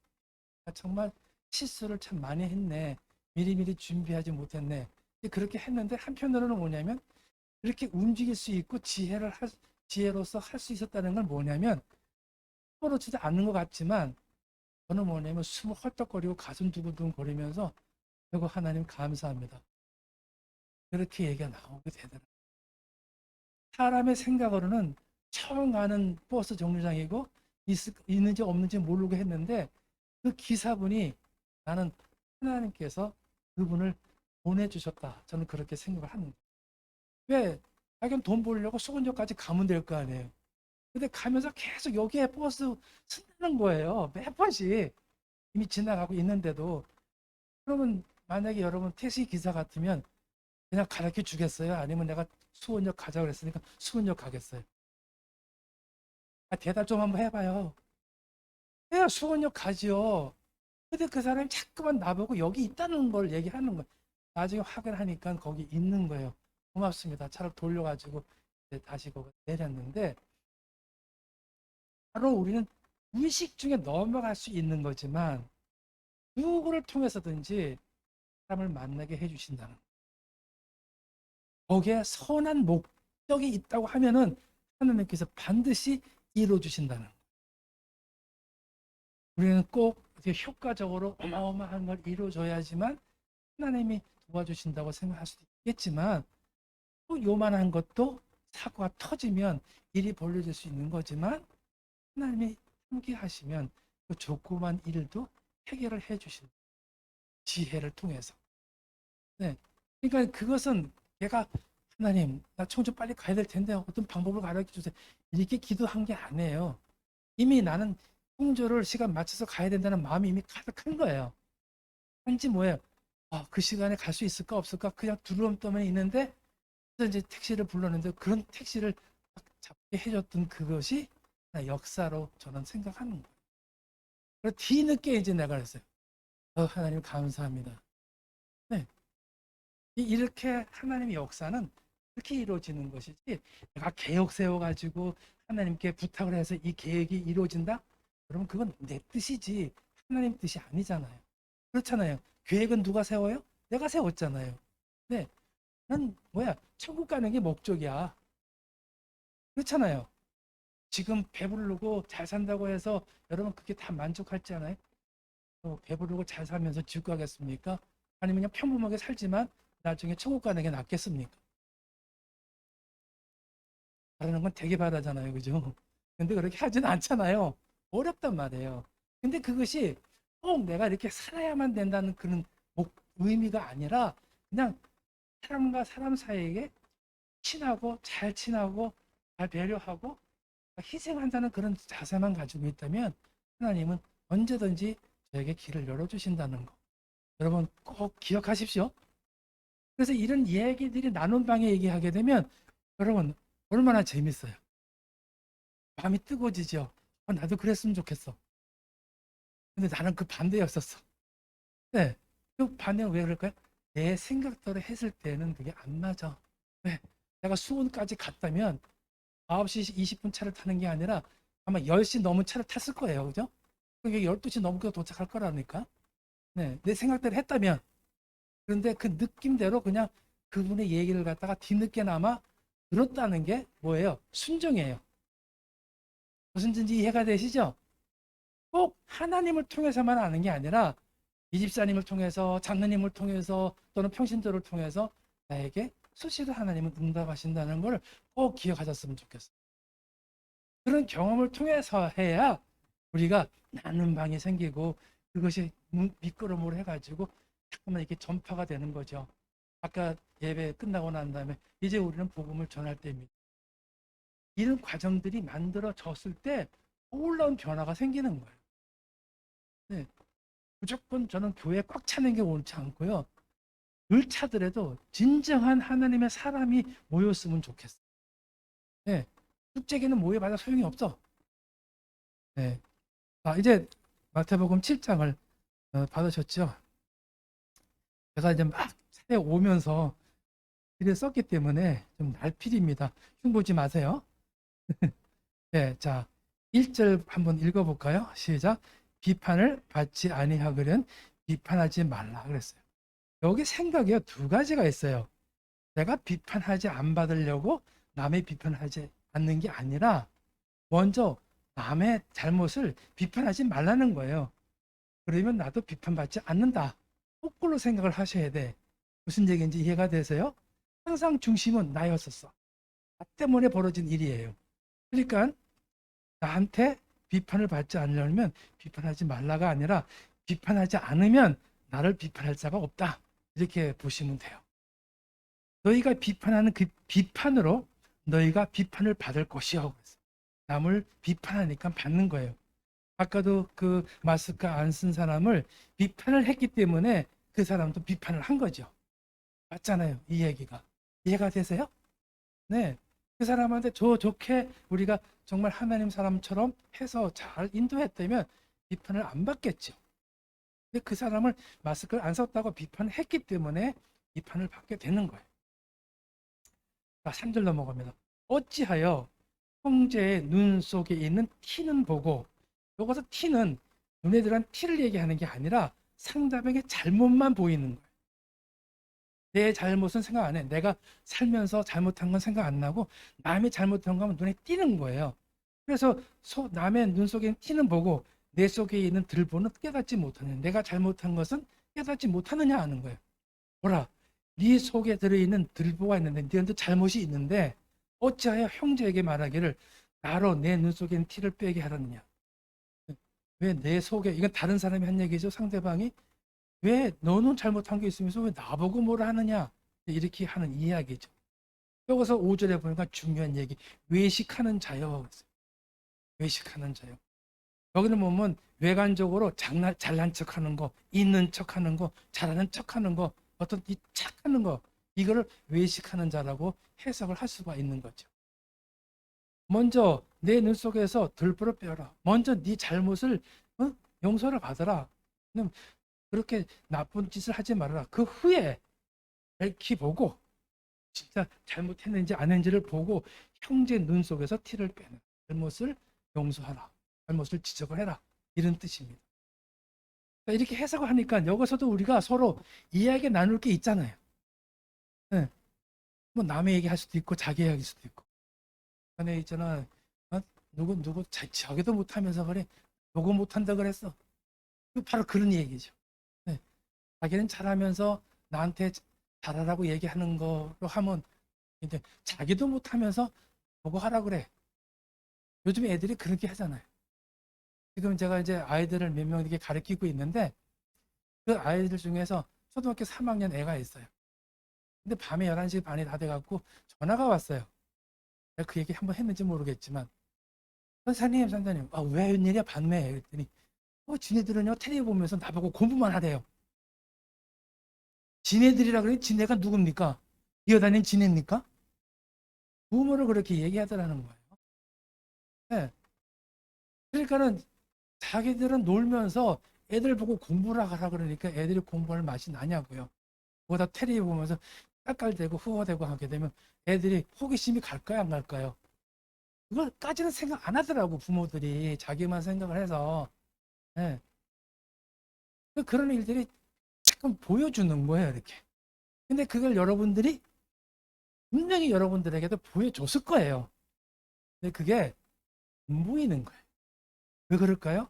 정말 실수를 참 많이 했네. 미리미리 준비하지 못했네. 그렇게 했는데 한편으로는 뭐냐면 이렇게 움직일 수 있고 지혜로서 할 수 있었다는 건 뭐냐면 뻔하지도 않는 것 같지만 저는 뭐냐면 숨을 헐떡거리고 가슴 두근두근 거리면서 결국 하나님 감사합니다. 그렇게 얘기가 나오게 되더라고요. 사람의 생각으로는 처음 가는 버스 정류장이고 있는지 없는지 모르고 했는데 그 기사분이 나는 하나님께서 그분을 보내주셨다. 저는 그렇게 생각을 합니다. 왜? 자기는 돈 벌려고 수원역까지 가면 될 거 아니에요. 근데 가면서 계속 여기에 버스 쓴다는 거예요. 몇 번씩 이미 지나가고 있는데도. 그러면 만약에 여러분 택시 기사 같으면 그냥 가르쳐 주겠어요? 아니면 내가 수원역 가자고 그랬으니까 수원역 가겠어요? 대답 좀 한번 해봐요. 내가 수원역 가지요. 근데 그 사람이 자꾸만 나보고 여기 있다는 걸 얘기하는 거예요. 나중에 확인하니까 거기 있는 거예요. 고맙습니다. 차를 돌려가지고 다시 거기 내렸는데 바로 우리는 의식 중에 넘어갈 수 있는 거지만 누구를 통해서든지 사람을 만나게 해주신다는 거기에 선한 목적이 있다고 하면은 하나님께서 반드시 이루어주신다는 거예요. 우리는 꼭 효과적으로 어마어마한 걸 이루어줘야지만 하나님이 도와주신다고 생각할 수도 있겠지만 또 요만한 것도 사고가 터지면 일이 벌어질 수 있는 거지만 하나님이 함께 하시면 그 조그만 일도 해결을 해주신다. 지혜를 통해서. 네. 그러니까 그것은 내가 하나님 나 청주 빨리 가야 될 텐데 어떤 방법을 가르쳐 주세요. 이렇게 기도한 게 아니에요. 이미 나는 청주를 시간 맞춰서 가야 된다는 마음이 이미 가득한 거예요. 한지 뭐예요? 그 시간에 갈 수 있을까 없을까 그냥 두려움 때문에 있는데 그래서 이제 택시를 불렀는데 그런 택시를 딱 잡게 해줬던 그것이 역사로 저는 생각하는 거예요. 그래서 뒤늦게 이제 내가 그랬어요. 하나님 감사합니다. 네. 이렇게 하나님의 역사는 그렇게 이루어지는 것이지, 내가 계획 세워가지고 하나님께 부탁을 해서 이 계획이 이루어진다? 그러면 그건 내 뜻이지 하나님 뜻이 아니잖아요. 그렇잖아요. 계획은 누가 세워요? 내가 세웠잖아요. 네. 난 뭐야? 천국 가는 게 목적이야. 그렇잖아요. 지금 배부르고 잘 산다고 해서 여러분 그게 다 만족할지 않아요? 배부르고 잘 살면서 지옥 가겠습니까? 아니면 그냥 평범하게 살지만 나중에 천국 가는 게 낫겠습니까? 바라는 건 되게 바라잖아요. 그죠? 근데 그렇게 하지는 않잖아요. 어렵단 말이에요. 근데 그것이 꼭 내가 이렇게 살아야만 된다는 그런 의미가 아니라 그냥 사람과 사람 사이에 친하고 잘 배려하고 희생한다는 그런 자세만 가지고 있다면 하나님은 언제든지 저에게 길을 열어주신다는 거. 여러분 꼭 기억하십시오. 그래서 이런 얘기들이 나눈 방에 얘기하게 되면 여러분 얼마나 재밌어요. 마음이 뜨거워지죠. 나도 그랬으면 좋겠어. 근데 나는 그 반대였었어. 네. 그 반대는 왜 그럴까요? 내 생각대로 했을 때는 그게 안 맞아. 왜? 내가 수원까지 갔다면 9시 20분 차를 타는 게 아니라 아마 10시 넘은 차를 탔을 거예요. 그죠? 그게 12시 넘게 도착할 거라니까. 네. 내 생각대로 했다면. 그런데 그 느낌대로 그냥 그분의 얘기를 갖다가 뒤늦게나마 들었다는 게 뭐예요? 순종이에요. 무슨 뜻인지 이해가 되시죠? 꼭 하나님을 통해서만 아는 게 아니라 이 집사님을 통해서 장로님을 통해서 또는 평신도를 통해서 나에게 수시로 하나님은 응답하신다는 걸 꼭 기억하셨으면 좋겠어요. 그런 경험을 통해서 해야 우리가 나는 방이 생기고 그것이 미끄럼으로 해가지고 잠깐만 이렇게 전파가 되는 거죠. 아까 예배 끝나고 난 다음에 이제 우리는 복음을 전할 때입니다. 이런 과정들이 만들어졌을 때 놀라운 변화가 생기는 거예요. 네. 무조건 저는 교회 꽉 차는 게 옳지 않고요. 늘 차더라도 진정한 하나님의 사람이 모였으면 좋겠어요. 네. 축제기는 모여봐야 소용이 없어. 네. 이제 마태복음 7장을 받으셨죠? 제가 이제 막 차에 오면서 길에 썼기 때문에 좀 날필입니다. 흉보지 마세요. 네, 자, 1절 한번 읽어볼까요? 시작. 비판을 받지 아니하거든 비판하지 말라 그랬어요. 여기 생각이 두 가지가 있어요. 내가 비판하지 안 받으려고 남의 비판하지 않는 게 아니라 먼저 남의 잘못을 비판하지 말라는 거예요. 그러면 나도 비판받지 않는다. 거꾸로 생각을 하셔야 돼. 무슨 얘기인지 이해가 되세요? 항상 중심은 나였었어. 나 때문에 벌어진 일이에요. 그러니까 나한테 비판을 받지 않으려면 비판하지 말라가 아니라 비판하지 않으면 나를 비판할 자가 없다. 이렇게 보시면 돼요. 너희가 비판하는 그 비판으로 너희가 비판을 받을 것이요. 남을 비판하니까 받는 거예요. 아까도 그 마스크 안 쓴 사람을 비판을 했기 때문에 그 사람도 비판을 한 거죠. 맞잖아요. 이 얘기가. 이해가 되세요? 네. 그 사람한테 좋게 우리가 정말 하나님 사람처럼 해서 잘 인도했다면 비판을 안 받겠죠. 근데 그 사람을 마스크를 안 썼다고 비판을 했기 때문에 비판을 받게 되는 거예요. 자, 3절 넘어갑니다. 어찌하여 형제의 눈 속에 있는 티는 보고, 여기서 티는 눈에 들어간 티를 얘기하는 게 아니라 상대방의 잘못만 보이는 거예요. 내 잘못은 생각 안 해. 내가 살면서 잘못한 건 생각 안 나고 남이 잘못한 거면 눈에 띄는 거예요. 그래서 남의 눈 속에 티는 보고 내 속에 있는 들보는 깨닫지 못하느냐. 내가 잘못한 것은 깨닫지 못하느냐 하는 거예요. 보라, 네 속에 들어있는 들보가 있는데 너한테 잘못이 있는데 어찌하여 형제에게 말하기를 나로 내 눈 속에 있는 티를 빼게 하라느냐. 왜 내 속에, 이건 다른 사람이 한 얘기죠. 상대방이 왜 너는 잘못한 게 있으면서 왜 나보고 뭐라 하느냐 이렇게 하는 이야기죠. 여기서 5절에 보니까 중요한 얘기, 외식하는 자여. 외식하는 자여. 여기는 보면 외관적으로 잘난 척하는 거, 있는 척하는 거, 잘하는 척하는 거, 어떤 이 착하는 거, 이거를 외식하는 자라고 해석을 할 수가 있는 거죠. 먼저 내 눈 속에서 들불을 빼라. 먼저 네 잘못을 용서를 받아라. 그렇게 나쁜 짓을 하지 말아라. 그 후에 밝히 보고 진짜 잘못했는지 안 했는지를 보고 형제 눈 속에서 티를 빼는, 잘못을 용서하라. 잘못을 지적을 해라. 이런 뜻입니다. 이렇게 해석을 하니까 여기서도 우리가 서로 이야기 나눌 게 있잖아요. 네. 뭐 남의 얘기 할 수도 있고 자기 얘기할 수도 있고. 전에 있잖아. 누구 자기도 못하면서 그래. 누구 못한다 그랬어. 바로 그런 얘기죠. 네. 자기는 잘하면서 나한테 잘하라고 얘기하는 거로 하면 이제 자기도 못하면서 보고 하라 그래. 요즘 애들이 그렇게 하잖아요. 지금 제가 이제 아이들을 몇 명 이렇게 가르치고 있는데 그 아이들 중에서 초등학교 3학년 애가 있어요. 근데 밤에 11시 반이 다 돼갖고 전화가 왔어요. 내가 그 얘기 한번 했는지 모르겠지만 선생님, 왜 웬일이야 밤에? 그랬더니 지네들은요 텔레비 보면서 나보고 공부만 하래요. 지네들이라 그러니 지네가 누굽니까? 이어다니는 지네입니까? 부모를 그렇게 얘기하더라는 거예요. 네. 그러니까는 자기들은 놀면서 애들 보고 공부를 하라 그러니까 애들이 공부할 맛이 나냐고요. 그거다 텔레비 보면서 깔깔대고 후호대고 하게 되면 애들이 호기심이 갈까요, 안 갈까요? 그걸까지는 생각 안 하더라고, 부모들이. 자기만 생각을 해서. 예. 그런 일들이 조금 보여주는 거예요, 이렇게. 근데 그걸 여러분들이 분명히 여러분들에게도 보여줬을 거예요. 근데 그게 안 보이는 거예요. 왜 그럴까요?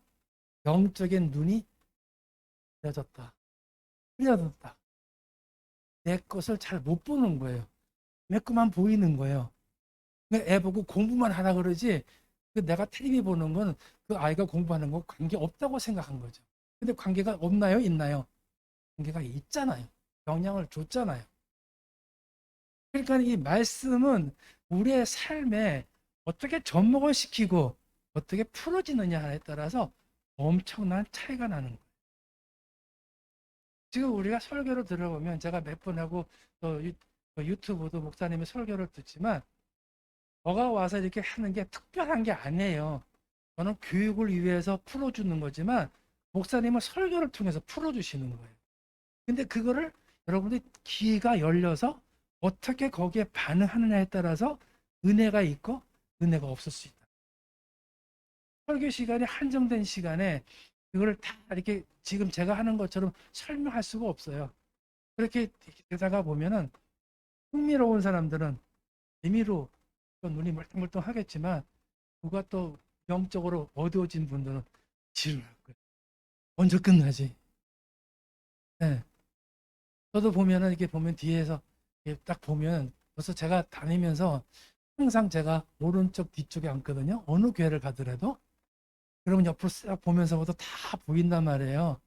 영적인 눈이 흘려졌다. 흘려졌다. 내 것을 잘 못 보는 거예요. 내 것만 보이는 거예요. 애 보고 공부만 하라 그러지, 내가 텔레비 보는 건 그 아이가 공부하는 거 관계 없다고 생각한 거죠. 근데 관계가 없나요? 있나요? 관계가 있잖아요. 영향을 줬잖아요. 그러니까 이 말씀은 우리의 삶에 어떻게 접목을 시키고 어떻게 풀어지느냐에 따라서 엄청난 차이가 나는 거예요. 지금 우리가 설교를 들어보면 제가 몇 번 하고 또 유튜브도 목사님의 설교를 듣지만 저가 와서 이렇게 하는 게 특별한 게 아니에요. 저는 교육을 위해서 풀어주는 거지만 목사님은 설교를 통해서 풀어주시는 거예요. 근데 그거를 여러분들이 귀가 열려서 어떻게 거기에 반응하느냐에 따라서 은혜가 있고 은혜가 없을 수 있다. 설교 시간이 한정된 시간에 그거를 다 이렇게 지금 제가 하는 것처럼 설명할 수가 없어요. 그렇게 되다가 보면은 흥미로운 사람들은 재미로 눈이 멀뚱멀뚱 하겠지만 누가 또 영적으로 어두워진 분들은 지루할 거예요. 언제 끝나지? 네. 저도 보면은 이렇게 보면 뒤에서 이렇게 딱 보면 벌써 제가 다니면서 항상 제가 오른쪽 뒤쪽에 앉거든요. 어느 교회를 가더라도. 그러면 옆으로 싹 보면서부터 다 보인단 말이에요.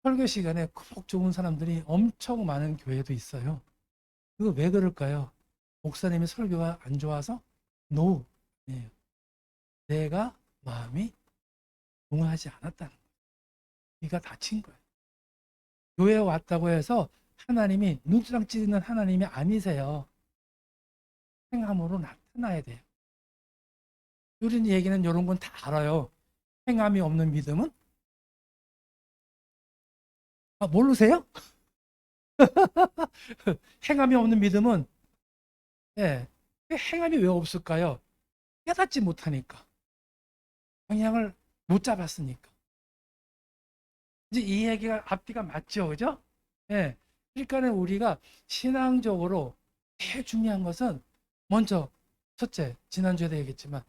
설교 시간에 꼭 좋은 사람들이 엄청 많은 교회도 있어요. 그거 왜 그럴까요? 목사님의 설교가 안 좋아서? No. 네. 내가 마음이 동하지 않았다는 거예요. 네가 다친 거예요. 교회에 왔다고 해서 하나님이 눈두장 찌르는 하나님이 아니세요. 행함으로 나타나야 돼요. 이런 얘기는 이런 건 다 알아요. 행함이 없는 믿음은? 모르세요? 행함이 없는 믿음은, 예, 행함이 왜 없을까요? 깨닫지 못하니까. 방향을 못 잡았으니까. 이제 이 얘기가 앞뒤가 맞죠, 그죠? 예. 그러니까는 우리가 신앙적으로 제일 중요한 것은 먼저 첫째, 지난주에도 얘기했지만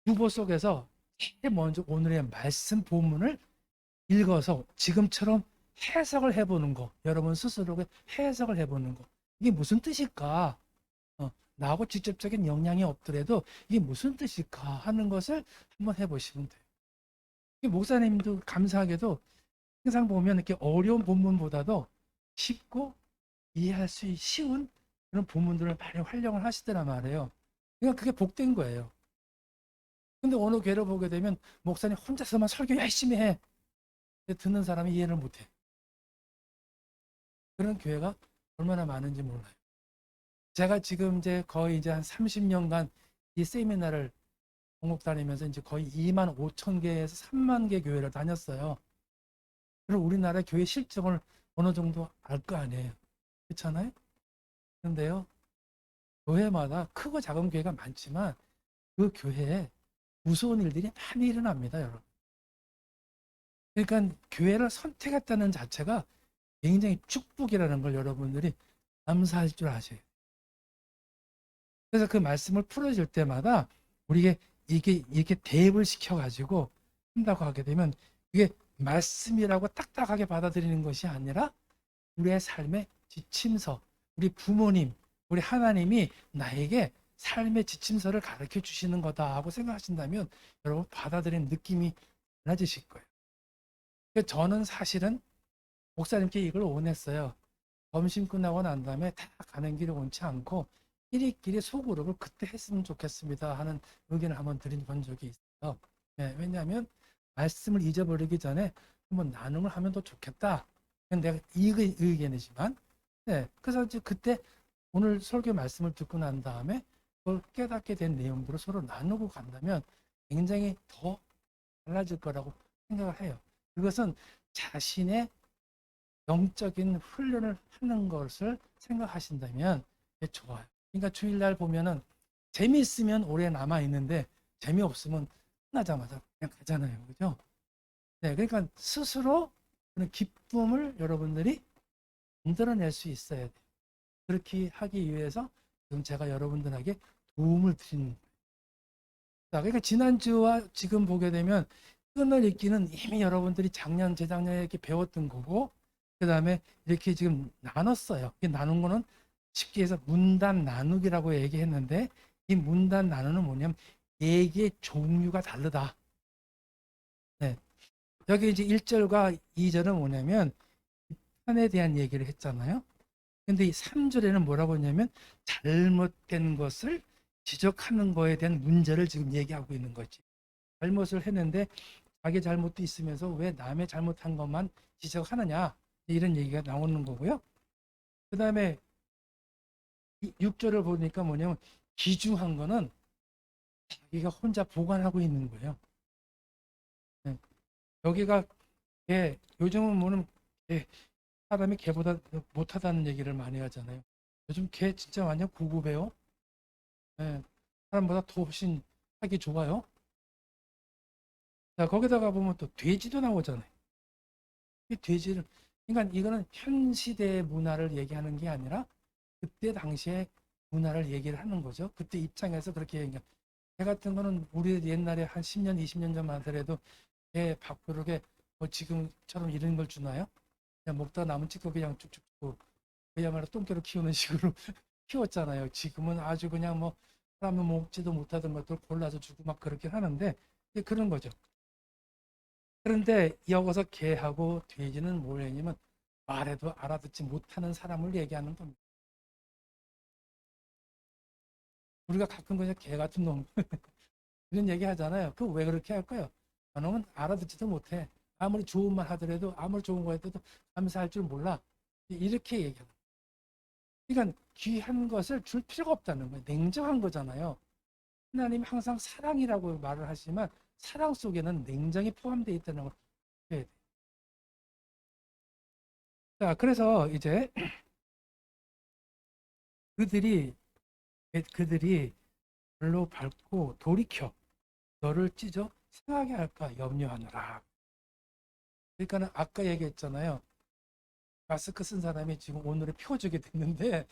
유보 속에서 제일 먼저 오늘의 말씀 본문을 읽어서 지금처럼 해석을 해보는 거, 여러분 스스로 해석을 해보는 거. 이게 무슨 뜻일까? 나하고 직접적인 영향이 없더라도 이게 무슨 뜻일까 하는 것을 한번 해보시면 돼요. 목사님도 감사하게도 항상 보면 이렇게 어려운 본문보다도 쉽고 이해할 수 쉬운 그런 본문들을 많이 활용을 하시더란 말이에요. 그러니까 그게 복된 거예요. 근데 어느 교회를 보게 되면 목사님 혼자서만 설교 열심히 해. 듣는 사람이 이해를 못해. 그런 교회가 얼마나 많은지 몰라요. 제가 지금 이제 거의 이제 한 30년간 이 세미나를 전국 다니면서 이제 거의 2만 5천 개에서 3만 개 교회를 다녔어요. 그리고 우리나라 교회 실정을 어느 정도 알 거 아니에요. 그렇잖아요? 그런데요, 교회마다 크고 작은 교회가 많지만 그 교회에 무서운 일들이 많이 일어납니다, 여러분. 그러니까 교회를 선택했다는 자체가 굉장히 축복이라는 걸 여러분들이 감사할 줄 아셔야 돼요. 그래서 그 말씀을 풀어줄 때마다 우리가 이게 이렇게 대입을 시켜가지고 한다고 하게 되면 이게 말씀이라고 딱딱하게 받아들이는 것이 아니라 우리의 삶의 지침서, 우리 부모님, 우리 하나님이 나에게 삶의 지침서를 가르쳐 주시는 거다 하고 생각하신다면 여러분 받아들이는 느낌이 달라지실 거예요. 저는 사실은 목사님께 이걸 원했어요. 점심 끝나고 난 다음에 다 가는 길을 원치 않고 끼리끼리 소그룹을 그때 했으면 좋겠습니다 하는 의견을 한번 드린 본 적이 있어요. 네, 왜냐하면 말씀을 잊어버리기 전에 한번 나눔을 하면 더 좋겠다. 내가 이 의견이지만, 네, 그래서 이제 그때 오늘 설교 말씀을 듣고 난 다음에 그걸 깨닫게 된 내용들을 서로 나누고 간다면 굉장히 더 달라질 거라고 생각을 해요. 그것은 자신의 영적인 훈련을 하는 것을 생각하신다면 좋아요. 그러니까 주일날 보면은 재미있으면 오래 남아 있는데 재미없으면 끝나자마자 그냥 가잖아요. 그죠? 네, 그러니까 스스로 그런 기쁨을 여러분들이 만들어낼 수 있어야 돼요. 그렇게 하기 위해서 지금 제가 여러분들에게 도움을 드리는. 자, 그러니까 지난주와 지금 보게 되면 끈을 잇기는 이미 여러분들이 작년, 재작년에 이렇게 배웠던 거고, 그 다음에 이렇게 지금 나눴어요. 이 나눈 거는 쉽게 해서 문단 나누기라고 얘기했는데, 이 문단 나누는 뭐냐면, 얘기의 종류가 다르다. 네. 여기 이제 1절과 2절은 뭐냐면, 비판에 대한 얘기를 했잖아요. 근데 이 3절에는 뭐라고 했냐면, 잘못된 것을 지적하는 거에 대한 문제를 지금 얘기하고 있는 거지. 잘못을 했는데 자기 잘못도 있으면서 왜 남의 잘못한 것만 지적하느냐 이런 얘기가 나오는 거고요. 그 다음에 6절을 보니까 뭐냐면 귀중한 거는 자기가 혼자 보관하고 있는 거예요. 네. 여기가 요즘은 뭐는 사람이 개보다 못하다는 얘기를 많이 하잖아요. 요즘 개 진짜 완전 고급해요. 네. 사람보다 더 훨씬 하기 좋아요. 자, 거기다가 보면 또 돼지도 나오잖아요. 이 돼지를, 그러니까 이거는 현 시대의 문화를 얘기하는 게 아니라 그때 당시의 문화를 얘기를 하는 거죠. 그때 입장에서 그렇게 얘기해. 개 같은 거는 우리 옛날에 한 10년, 20년 전만 하더라도 개 밥그릇에 뭐 지금처럼 이런 걸 주나요? 그냥 먹다 남은 찍고 그냥 쭉쭉 주고 그야말로 똥개로 키우는 식으로 키웠잖아요. 지금은 아주 그냥 뭐 사람은 먹지도 못하던 것들 골라서 주고 막 그렇게 하는데 그런 거죠. 그런데 여기서 개하고 돼지는 뭐냐면 말해도 알아듣지 못하는 사람을 얘기하는 겁니다. 우리가 가끔 그냥 개 같은 놈 이런 얘기 하잖아요. 그 왜 그렇게 할까요? 저놈은 알아듣지도 못해. 아무리 좋은 말 하더라도 아무리 좋은 거 해도 감사할 줄 몰라. 이렇게 얘기하는 거예요. 그러니까 귀한 것을 줄 필요가 없다는 거예요. 냉정한 거잖아요. 하나님이 항상 사랑이라고 말을 하시지만 사랑 속에는 냉정이 포함되어 있다는 걸 해야 돼요. 자, 그래서 이제 그들이 그들이 별로 밟고 돌이켜 너를 찢어 상하게 할까 염려하노라. 그러니까는 아까 얘기했잖아요. 마스크 쓴 사람이 지금 오늘의 표적이 됐는데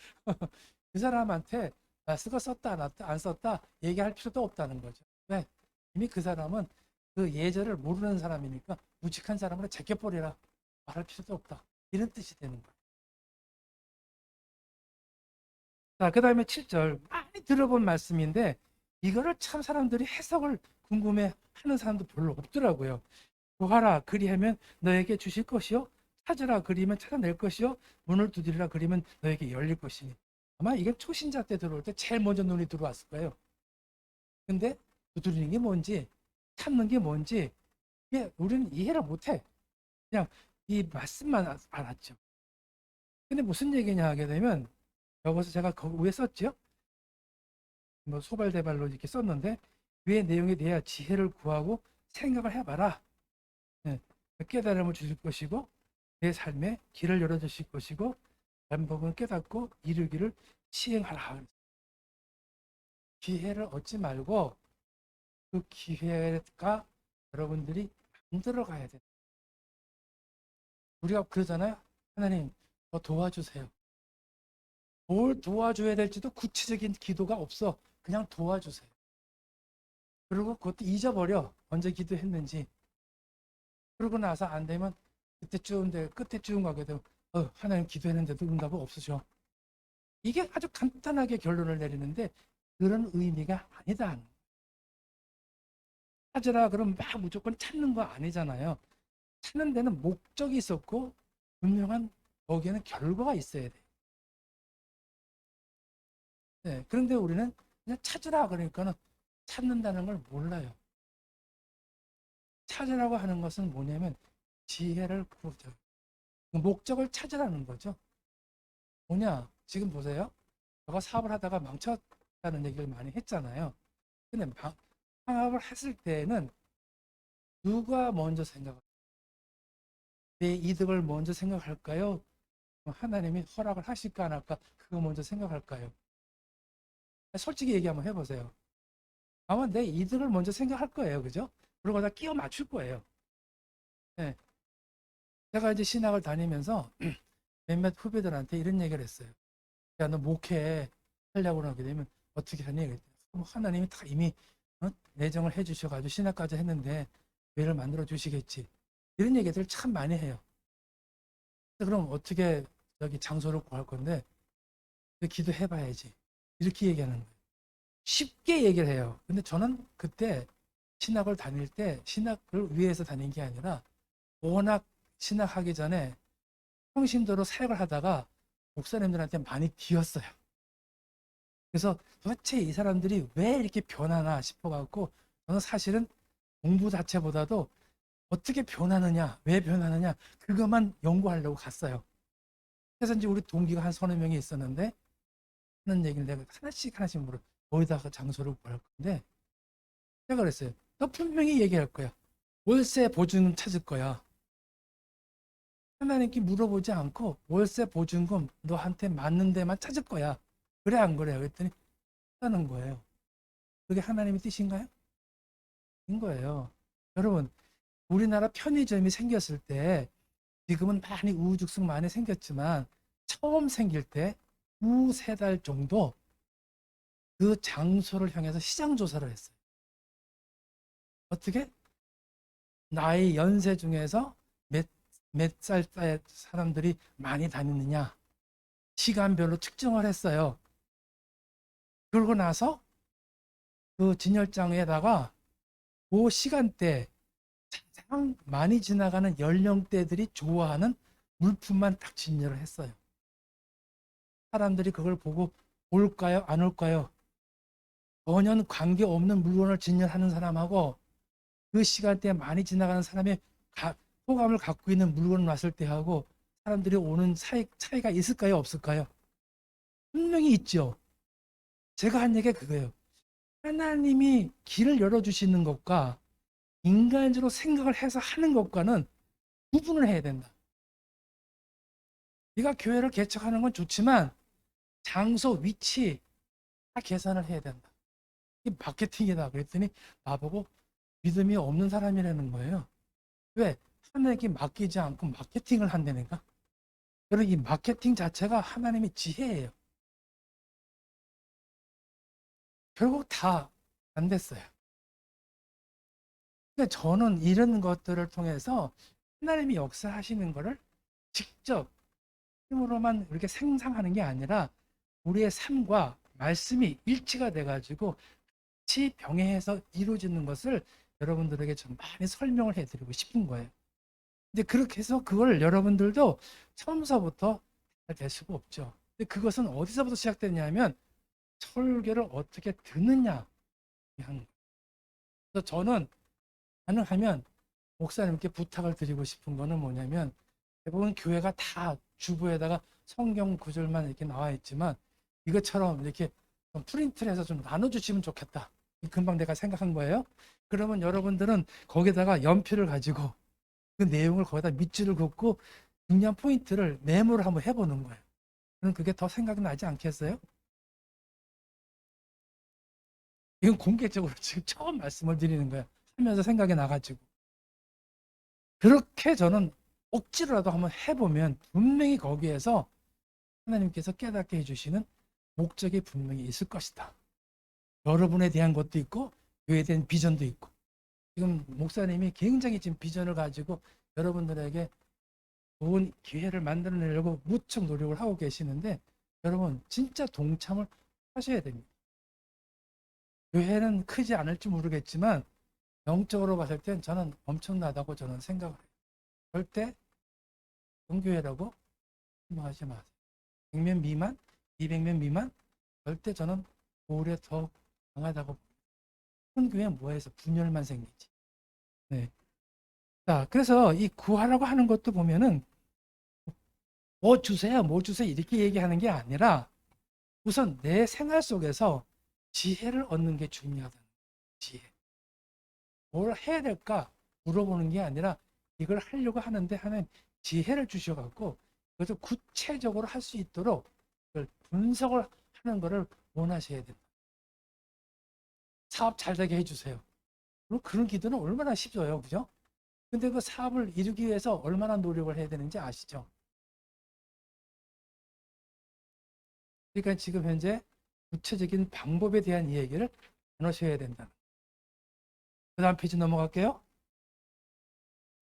그 사람한테 마스크 썼다 안 썼다 얘기할 필요도 없다는 거죠. 왜? 이미 그 사람은 그 예절을 모르는 사람이니까 무직한 사람으로 제껴버리라 말할 필요도 없다. 이런 뜻이 되는 거예요. 자, 그 다음에 7절 많이 들어본 말씀인데 이거를 참 사람들이 해석을 궁금해 하는 사람도 별로 없더라고요. 구하라 그리하면 너에게 주실 것이요 찾으라 그리면 찾아낼 것이요 문을 두드리라 그리면 너에게 열릴 것이니. 아마 이게 초신자 때 들어올 때 제일 먼저 눈이 들어왔을 거예요. 근데 두드리는 게 뭔지 찾는 게 뭔지 이게 우리는 이해를 못해. 그냥 이 말씀만 알았죠. 근데 무슨 얘기냐 하게 되면 여기서 제가 거기 위에 썼죠. 뭐 소발대발로 이렇게 썼는데 위에 내용에 대해 지혜를 구하고 생각을 해봐라. 예, 깨달음을 주실 것이고 내 삶에 길을 열어주실 것이고 반복은 깨닫고 이루기를 시행하라. 기회를 얻지 말고 그 기회가 여러분들이 만들어 가야 돼. 우리가 그러잖아요. 하나님, 저 도와주세요. 뭘 도와줘야 될지도 구체적인 기도가 없어. 그냥 도와주세요. 그리고 그것도 잊어버려. 언제 기도했는지. 그러고 나서 안 되면 그때쯤 돼, 끝에쯤 가게 되면 하나님 기도했는데도 응답은 없으셔. 이게 아주 간단하게 결론을 내리는데 그런 의미가 아니다. 찾으라 그러면 막 무조건 찾는 거 아니잖아요. 찾는 데는 목적이 있었고 분명한 거기에는 결과가 있어야 돼. 네, 그런데 우리는 그냥 찾으라 그러니까는 찾는다는 걸 몰라요. 찾으라고 하는 것은 뭐냐면 지혜를 구하죠. 목적을 찾으라는 거죠. 뭐냐? 지금 보세요. 제가 사업을 하다가 망쳤다는 얘기를 많이 했잖아요. 근데 사업을 했을 때는 누가 먼저 생각할까요? 내 이득을 먼저 생각할까요? 하나님이 허락을 하실까 안 할까? 그거 먼저 생각할까요? 솔직히 얘기 한번 해보세요. 아마 내 이득을 먼저 생각할 거예요. 그죠? 그리고 다 끼워 맞출 거예요. 네. 제가 이제 신학을 다니면서 몇몇 후배들한테 이런 얘기를 했어요. 야, 너 목회 하려고 하게 되면 어떻게 하니? 그랬더니 하나님이 다 이미 내정을 해주셔가지고 신학까지 했는데 교회를 만들어 주시겠지. 이런 얘기들 참 많이 해요. 그럼 어떻게 여기 장소를 구할 건데 기도해봐야지. 이렇게 얘기하는 거예요. 쉽게 얘기를 해요. 근데 저는 그때 신학을 다닐 때 신학을 위해서 다닌 게 아니라 워낙 신학하기 전에 평신도로 사역을 하다가 목사님들한테 많이 뒤었어요. 그래서 도대체 이 사람들이 왜 이렇게 변하나 싶어갖고 저는 사실은 공부 자체보다도 어떻게 변하느냐, 왜 변하느냐 그것만 연구하려고 갔어요. 그래서 이제 우리 동기가 한 서너 명이 있었는데 하는 얘기를 내가 하나씩 물어. 거기다가 장소를 구할 건데 내가 그랬어요. 너 분명히 얘기할 거야. 월세 보증금 찾을 거야. 하나님께 물어보지 않고 월세 보증금 너한테 맞는 데만 찾을 거야. 그래 안 그래? 그랬더니 하는 거예요. 그게 하나님의 뜻인가요? 인 거예요. 여러분, 우리나라 편의점이 생겼을 때 지금은 많이 우후죽순 많이 생겼지만 처음 생길 때 두세 달 정도 그 장소를 향해서 시장 조사를 했어요. 어떻게? 나의 연세 중에서 몇 살의 사람들이 많이 다니느냐 시간별로 측정을 했어요. 그러고 나서 그 진열장에다가 그 시간대 가장 많이 지나가는 연령대들이 좋아하는 물품만 딱 진열을 했어요. 사람들이 그걸 보고 올까요? 안 올까요? 전혀 관계없는 물건을 진열하는 사람하고 그 시간대에 많이 지나가는 사람의 호감을 갖고 있는 물건을 놨을 때하고 사람들이 오는 차이가 있을까요? 없을까요? 분명히 있죠. 제가 한 얘기가 그거예요. 하나님이 길을 열어주시는 것과 인간적으로 생각을 해서 하는 것과는 구분을 해야 된다. 네가 교회를 개척하는 건 좋지만 장소, 위치 다 계산을 해야 된다. 이게 마케팅이다. 그랬더니 나보고 믿음이 없는 사람이라는 거예요. 왜? 하나님께 맡기지 않고 마케팅을 한다니까. 여러분 이 마케팅 자체가 하나님의 지혜예요. 결국 다 안 됐어요. 그러니까 저는 이런 것들을 통해서 하나님이 역사하시는 것을 직접 힘으로만 이렇게 생상하는 게 아니라 우리의 삶과 말씀이 일치가 돼가지고 같이 병행해서 이루어지는 것을 여러분들에게 좀 많이 설명을 해드리고 싶은 거예요. 근데 그렇게 해서 그걸 여러분들도 처음서부터 잘 될 수가 없죠. 근데 그것은 어디서부터 시작되냐면 설교를 어떻게 듣느냐 하는 거예요. 그래서 저는 가능하면 목사님께 부탁을 드리고 싶은 거는 뭐냐면 대부분 교회가 다 주부에다가 성경 구절만 이렇게 나와 있지만 이것처럼 이렇게 좀 프린트를 해서 좀 나눠주시면 좋겠다. 금방 내가 생각한 거예요. 그러면 여러분들은 거기다가 연필을 가지고 그 내용을 거기다 밑줄을 긋고 중요한 포인트를 메모를 한번 해보는 거예요. 그럼 그게 더 생각이 나지 않겠어요? 이건 공개적으로 지금 처음 말씀을 드리는 거예요. 살면서 생각이 나가지고. 그렇게 저는 억지로라도 한번 해보면 분명히 거기에서 하나님께서 깨닫게 해주시는 목적이 분명히 있을 것이다. 여러분에 대한 것도 있고 교회에 대한 비전도 있고 지금 목사님이 굉장히 지금 비전을 가지고 여러분들에게 좋은 기회를 만들어내려고 무척 노력을 하고 계시는데 여러분 진짜 동참을 하셔야 됩니다. 교회는 크지 않을지 모르겠지만 영적으로 봤을 땐 저는 엄청나다고 저는 생각을 해요. 절대 종교회라고 생각하지 마세요. 100명 미만, 200명 미만 절대 저는 오히려 더 강하다고. 큰 교회는 뭐해서 분열만 생기지. 네. 자, 그래서 이 구하라고 하는 것도 보면은 뭐 주세요, 뭐 주세요 이렇게 얘기하는 게 아니라 우선 내 생활 속에서 지혜를 얻는 게 중요하다. 지혜. 뭘 해야 될까 물어보는 게 아니라 이걸 하려고 하는데 하는 지혜를 주셔갖고 그것을 구체적으로 할 수 있도록 그걸 분석을 하는 것을 원하셔야 된다. 사업 잘 되게 해주세요. 그런 기도는 얼마나 쉽어요, 그죠? 근데 그 사업을 이루기 위해서 얼마나 노력을 해야 되는지 아시죠? 그러니까 지금 현재 구체적인 방법에 대한 이야기를 나누셔야 된다. 그 다음 페이지 넘어갈게요.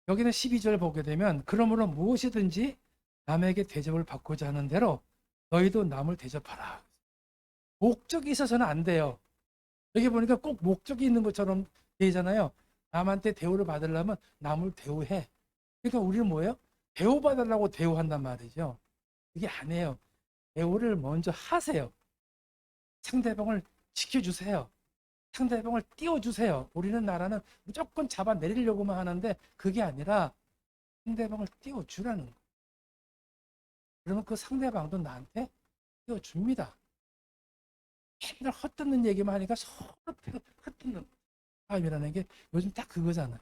여기는 12절 보게 되면 그러므로 무엇이든지 남에게 대접을 받고자 하는 대로 너희도 남을 대접하라. 목적이 있어서는 안 돼요. 여기 보니까 꼭 목적이 있는 것처럼 되잖아요. 남한테 대우를 받으려면 남을 대우해. 그러니까 우리는 뭐예요? 대우받으려고 대우한단 말이죠. 이게 아니에요. 대우를 먼저 하세요. 상대방을 지켜주세요. 상대방을 띄워주세요. 우리는 나라는 무조건 잡아내리려고만 하는데 그게 아니라 상대방을 띄워주라는 거예요. 그러면 그 상대방도 나한테 띄워줍니다. 맨날 헛듣는 얘기만 하니까 서로 헛듣는 사람이라는 게 요즘 딱 그거잖아요.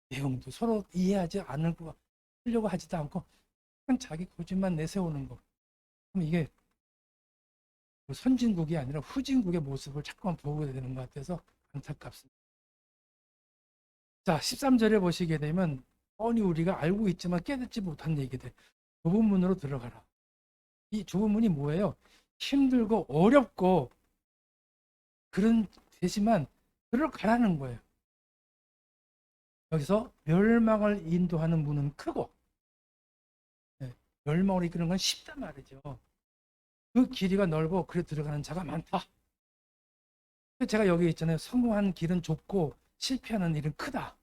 내용도 서로 이해하지 않으려고 하지도 않고 그냥 자기 고집만 내세우는 거. 그럼 이게 선진국이 아니라 후진국의 모습을 자꾸만 보게 되는 것 같아서 안타깝습니다. 자, 13절에 보시게 되면 뻔히 우리가 알고 있지만 깨닫지 못한 얘기들. 좁은 문으로 들어가라. 이 좁은 문이 뭐예요? 힘들고 어렵고 그런 되지만 들어가라는 거예요. 여기서 멸망을 인도하는 문은 크고 멸망을 이끄는 건 쉽단 말이죠. 그 길이가 넓어 그래 들어가는 자가 많다. 제가 여기 있잖아요. 성공한 길은 좁고 실패하는 일은 크다.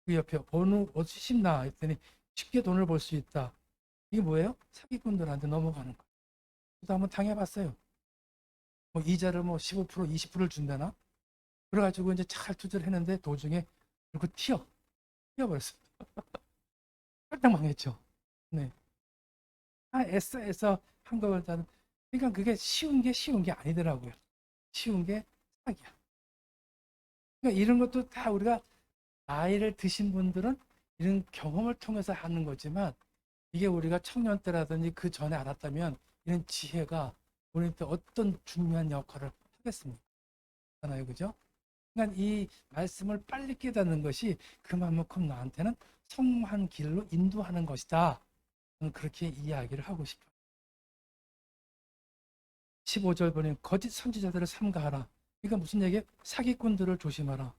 그 옆에 어디 쉽나 했더니 쉽게 돈을 벌 수 있다. 이게 뭐예요? 사기꾼들한테 넘어가는 거. 저도 한번 당해봤어요. 뭐 이자를 뭐 15%, 20%를 준다나? 그래가지고 이제 잘 투자를 했는데 도중에 그리고 튀어버렸어요. 깜짝 망했죠. 네. 애써 한 거보다는 그러니까 그게 쉬운 게 아니더라고요. 쉬운 게 사기야. 그러니까 이런 것도 다 우리가 나이를 드신 분들은 이런 경험을 통해서 하는 거지만 이게 우리가 청년 때라든지 그 전에 알았다면 이런 지혜가 우리한테 어떤 중요한 역할을 하겠습니까? 그죠? 그러니까 이 말씀을 빨리 깨닫는 것이 그만큼 나한테는 성공한 길로 인도하는 것이다. 저는 그렇게 이야기를 하고 싶어요. 15절 보니 거짓 선지자들을 삼가하라. 이거 무슨 얘기예요? 사기꾼들을 조심하라.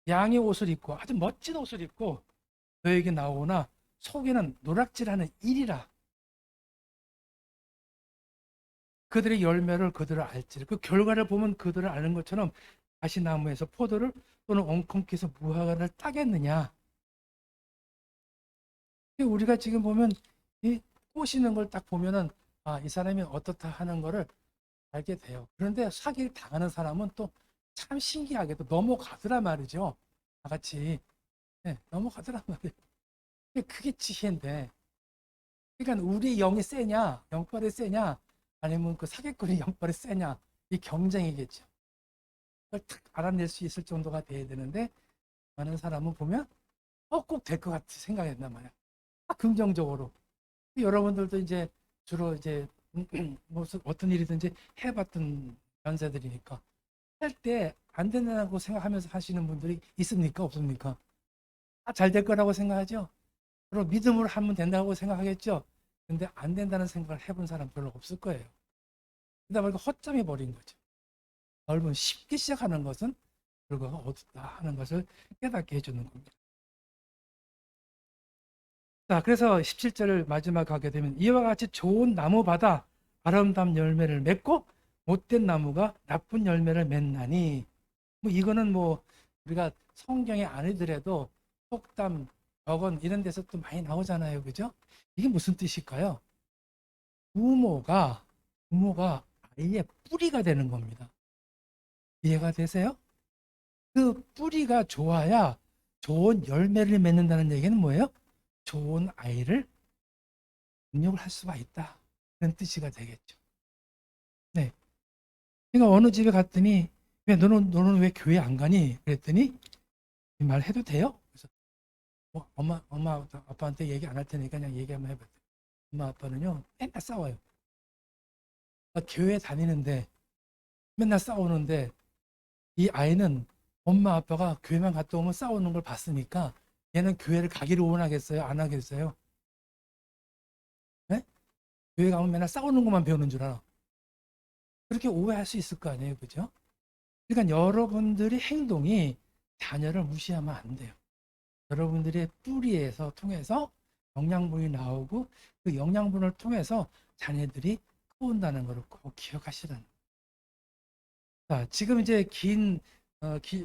양의 옷을 입고 아주 멋진 옷을 입고 너에게 나오나 속에는 노락질하는 일이라. 그들의 열매를 그들을 알지를. 그 결과를 보면 그들을 아는 것처럼 가시나무에서 포도를 또는 엉겅퀴에서 무화과를 따겠느냐. 우리가 지금 보면 이 꼬시는 걸 딱 보면은 이 사람이 어떻다 하는 거를 알게 돼요. 그런데 사기를 당하는 사람은 또 참 신기하게도 넘어가더란 말이죠. 다 같이. 네, 넘어가더란 말이에요. 그게 지혜인데. 그러니까 우리 영이 세냐, 영빨이 세냐, 아니면 그 사기꾼이 영빨이 세냐, 이 경쟁이겠죠. 그걸 탁 알아낼 수 있을 정도가 돼야 되는데, 많은 사람은 보면, 꼭 될 것 같이 생각했단 말이야. 긍정적으로. 여러분들도 이제 주로 이제 무슨 어떤 일이든지 해봤던 연세들이니까 할 때 안 된다고 생각하면서 하시는 분들이 있습니까? 없습니까? 잘 될 거라고 생각하죠. 그리고 믿음으로 하면 된다고 생각하겠죠. 근데 안 된다는 생각을 해본 사람 별로 없을 거예요. 그러다 보니까 허점이 버린 거죠. 넓은 쉽게 시작하는 것은 결과가 어둡다 하는 것을 깨닫게 해주는 겁니다. 자, 그래서 17절을 마지막 가게 되면 이와 같이 좋은 나무마다 아름다운 열매를 맺고 못된 나무가 나쁜 열매를 맺나니, 뭐 이거는 뭐 우리가 성경에 아니더라도 속담, 격언 이런 데서 또 많이 나오잖아요. 그죠? 이게 무슨 뜻일까요? 부모가 아이의 뿌리가 되는 겁니다. 이해가 되세요? 그 뿌리가 좋아야 좋은 열매를 맺는다는 얘기는 뭐예요? 좋은 아이를 능력을 할 수가 있다. 그런 뜻이가 되겠죠. 네. 그러니까 어느 집에 갔더니 왜 너는 왜 교회 안 가니? 그랬더니 이 말 해도 돼요? 그래서 엄마 아빠한테 얘기 안 할 테니까 그냥 얘기 한번 해봤더니 엄마 아빠는요 맨날 싸워요. 교회 다니는데 맨날 싸우는데 이 아이는 엄마 아빠가 교회만 갔다 오면 싸우는 걸 봤으니까 얘는 교회를 가기를 원하겠어요? 안 하겠어요? 네? 교회 가면 맨날 싸우는 것만 배우는 줄 알아. 그렇게 오해할 수 있을 거 아니에요, 그죠? 그러니까 여러분들의 행동이 자녀를 무시하면 안 돼요. 여러분들의 뿌리에서 통해서 영양분이 나오고 그 영양분을 통해서 자녀들이 커온다는 것을 꼭 기억하시라는 거예요. 자, 지금 이제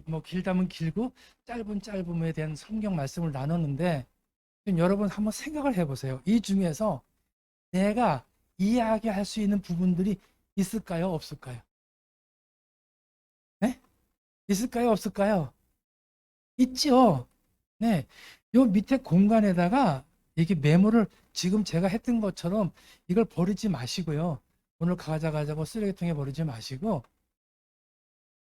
뭐 길다면 길고 짧은 짧음에 대한 성경 말씀을 나눴는데 지금 여러분 한번 생각을 해보세요. 이 중에서 내가 이해하게 할 수 있는 부분들이 있을까요? 없을까요? 네? 있을까요? 없을까요? 있죠. 네. 요 밑에 공간에다가 이게 메모를 지금 제가 했던 것처럼 이걸 버리지 마시고요. 오늘 가져가자고 쓰레기통에 버리지 마시고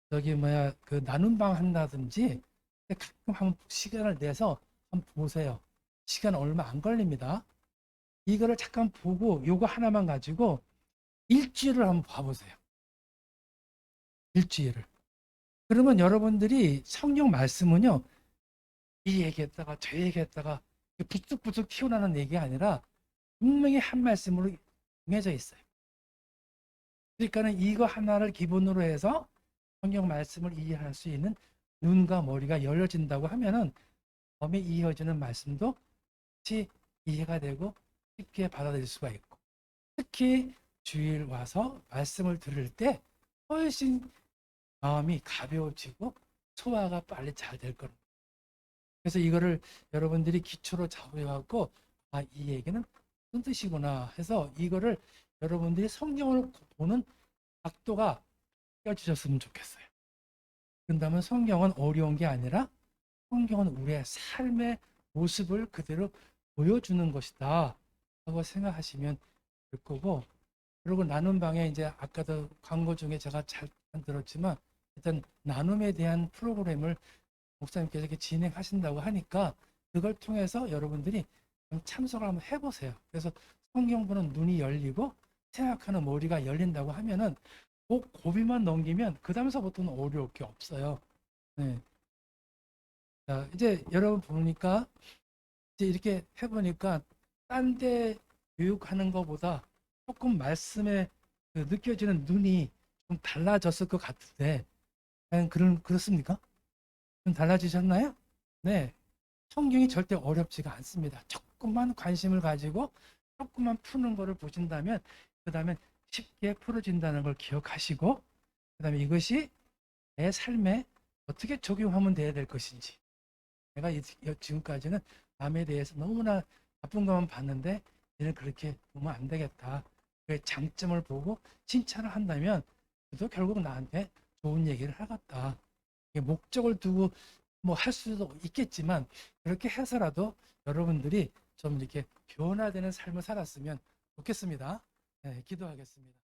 저기 뭐야 그 나눔 방 한다든지 가끔 한번 시간을 내서 한번 보세요. 시간 얼마 안 걸립니다. 이거를 잠깐 보고 요거 하나만 가지고 일주일을 한번 봐보세요. 일주일을. 그러면 여러분들이 성경 말씀은요. 이 얘기했다가 저 얘기했다가 부쩍부쩍 튀어나오는 얘기가 아니라 분명히 한 말씀으로 정해져 있어요. 그러니까는 이거 하나를 기본으로 해서 성경 말씀을 이해할 수 있는 눈과 머리가 열려진다고 하면은 범위 이어지는 말씀도 같이 이해가 되고 쉽게 받아들일 수가 있고 특히 주일 와서 말씀을 들을 때 훨씬 마음이 가벼워지고 소화가 빨리 잘 될 겁니다. 그래서 이거를 여러분들이 기초로 잡아갖고 이 얘기는 무슨 뜻이구나 해서 이거를 여러분들이 성경을 보는 각도가 껴주셨으면 좋겠어요. 그런다면 성경은 어려운 게 아니라 성경은 우리의 삶의 모습을 그대로 보여주는 것이다 라고 생각하시면 될 거고 그리고 나눔 방에 이제 아까도 광고 중에 제가 잘 들었지만 일단 나눔에 대한 프로그램을 목사님께서 이렇게 진행하신다고 하니까 그걸 통해서 여러분들이 참석을 한번 해보세요. 그래서 성경 보는 눈이 열리고 생각하는 머리가 열린다고 하면은 꼭 고비만 넘기면 그 다음서부터는 어려울 게 없어요. 네. 자, 이제 여러분 보니까 이제 이렇게 해보니까 딴 데 교육하는 것보다 조금 말씀에 그 느껴지는 눈이 좀 달라졌을 것 같은데 그렇습니까? 좀 달라지셨나요? 네. 성경이 절대 어렵지가 않습니다. 조금만 관심을 가지고 조금만 푸는 거를 보신다면 그 다음에 쉽게 풀어진다는 걸 기억하시고 그 다음에 이것이 내 삶에 어떻게 적용하면 돼야 될 것인지 내가 지금까지는 남에 대해서 너무나 나쁜 것만 봤는데 이제는 그렇게 보면 안 되겠다. 그 장점을 보고 칭찬을 한다면 그도 결국 나한테 좋은 얘기를 하겠다. 목적을 두고 뭐 할 수도 있겠지만 그렇게 해서라도 여러분들이 좀 이렇게 변화되는 삶을 살았으면 좋겠습니다. 네, 기도하겠습니다.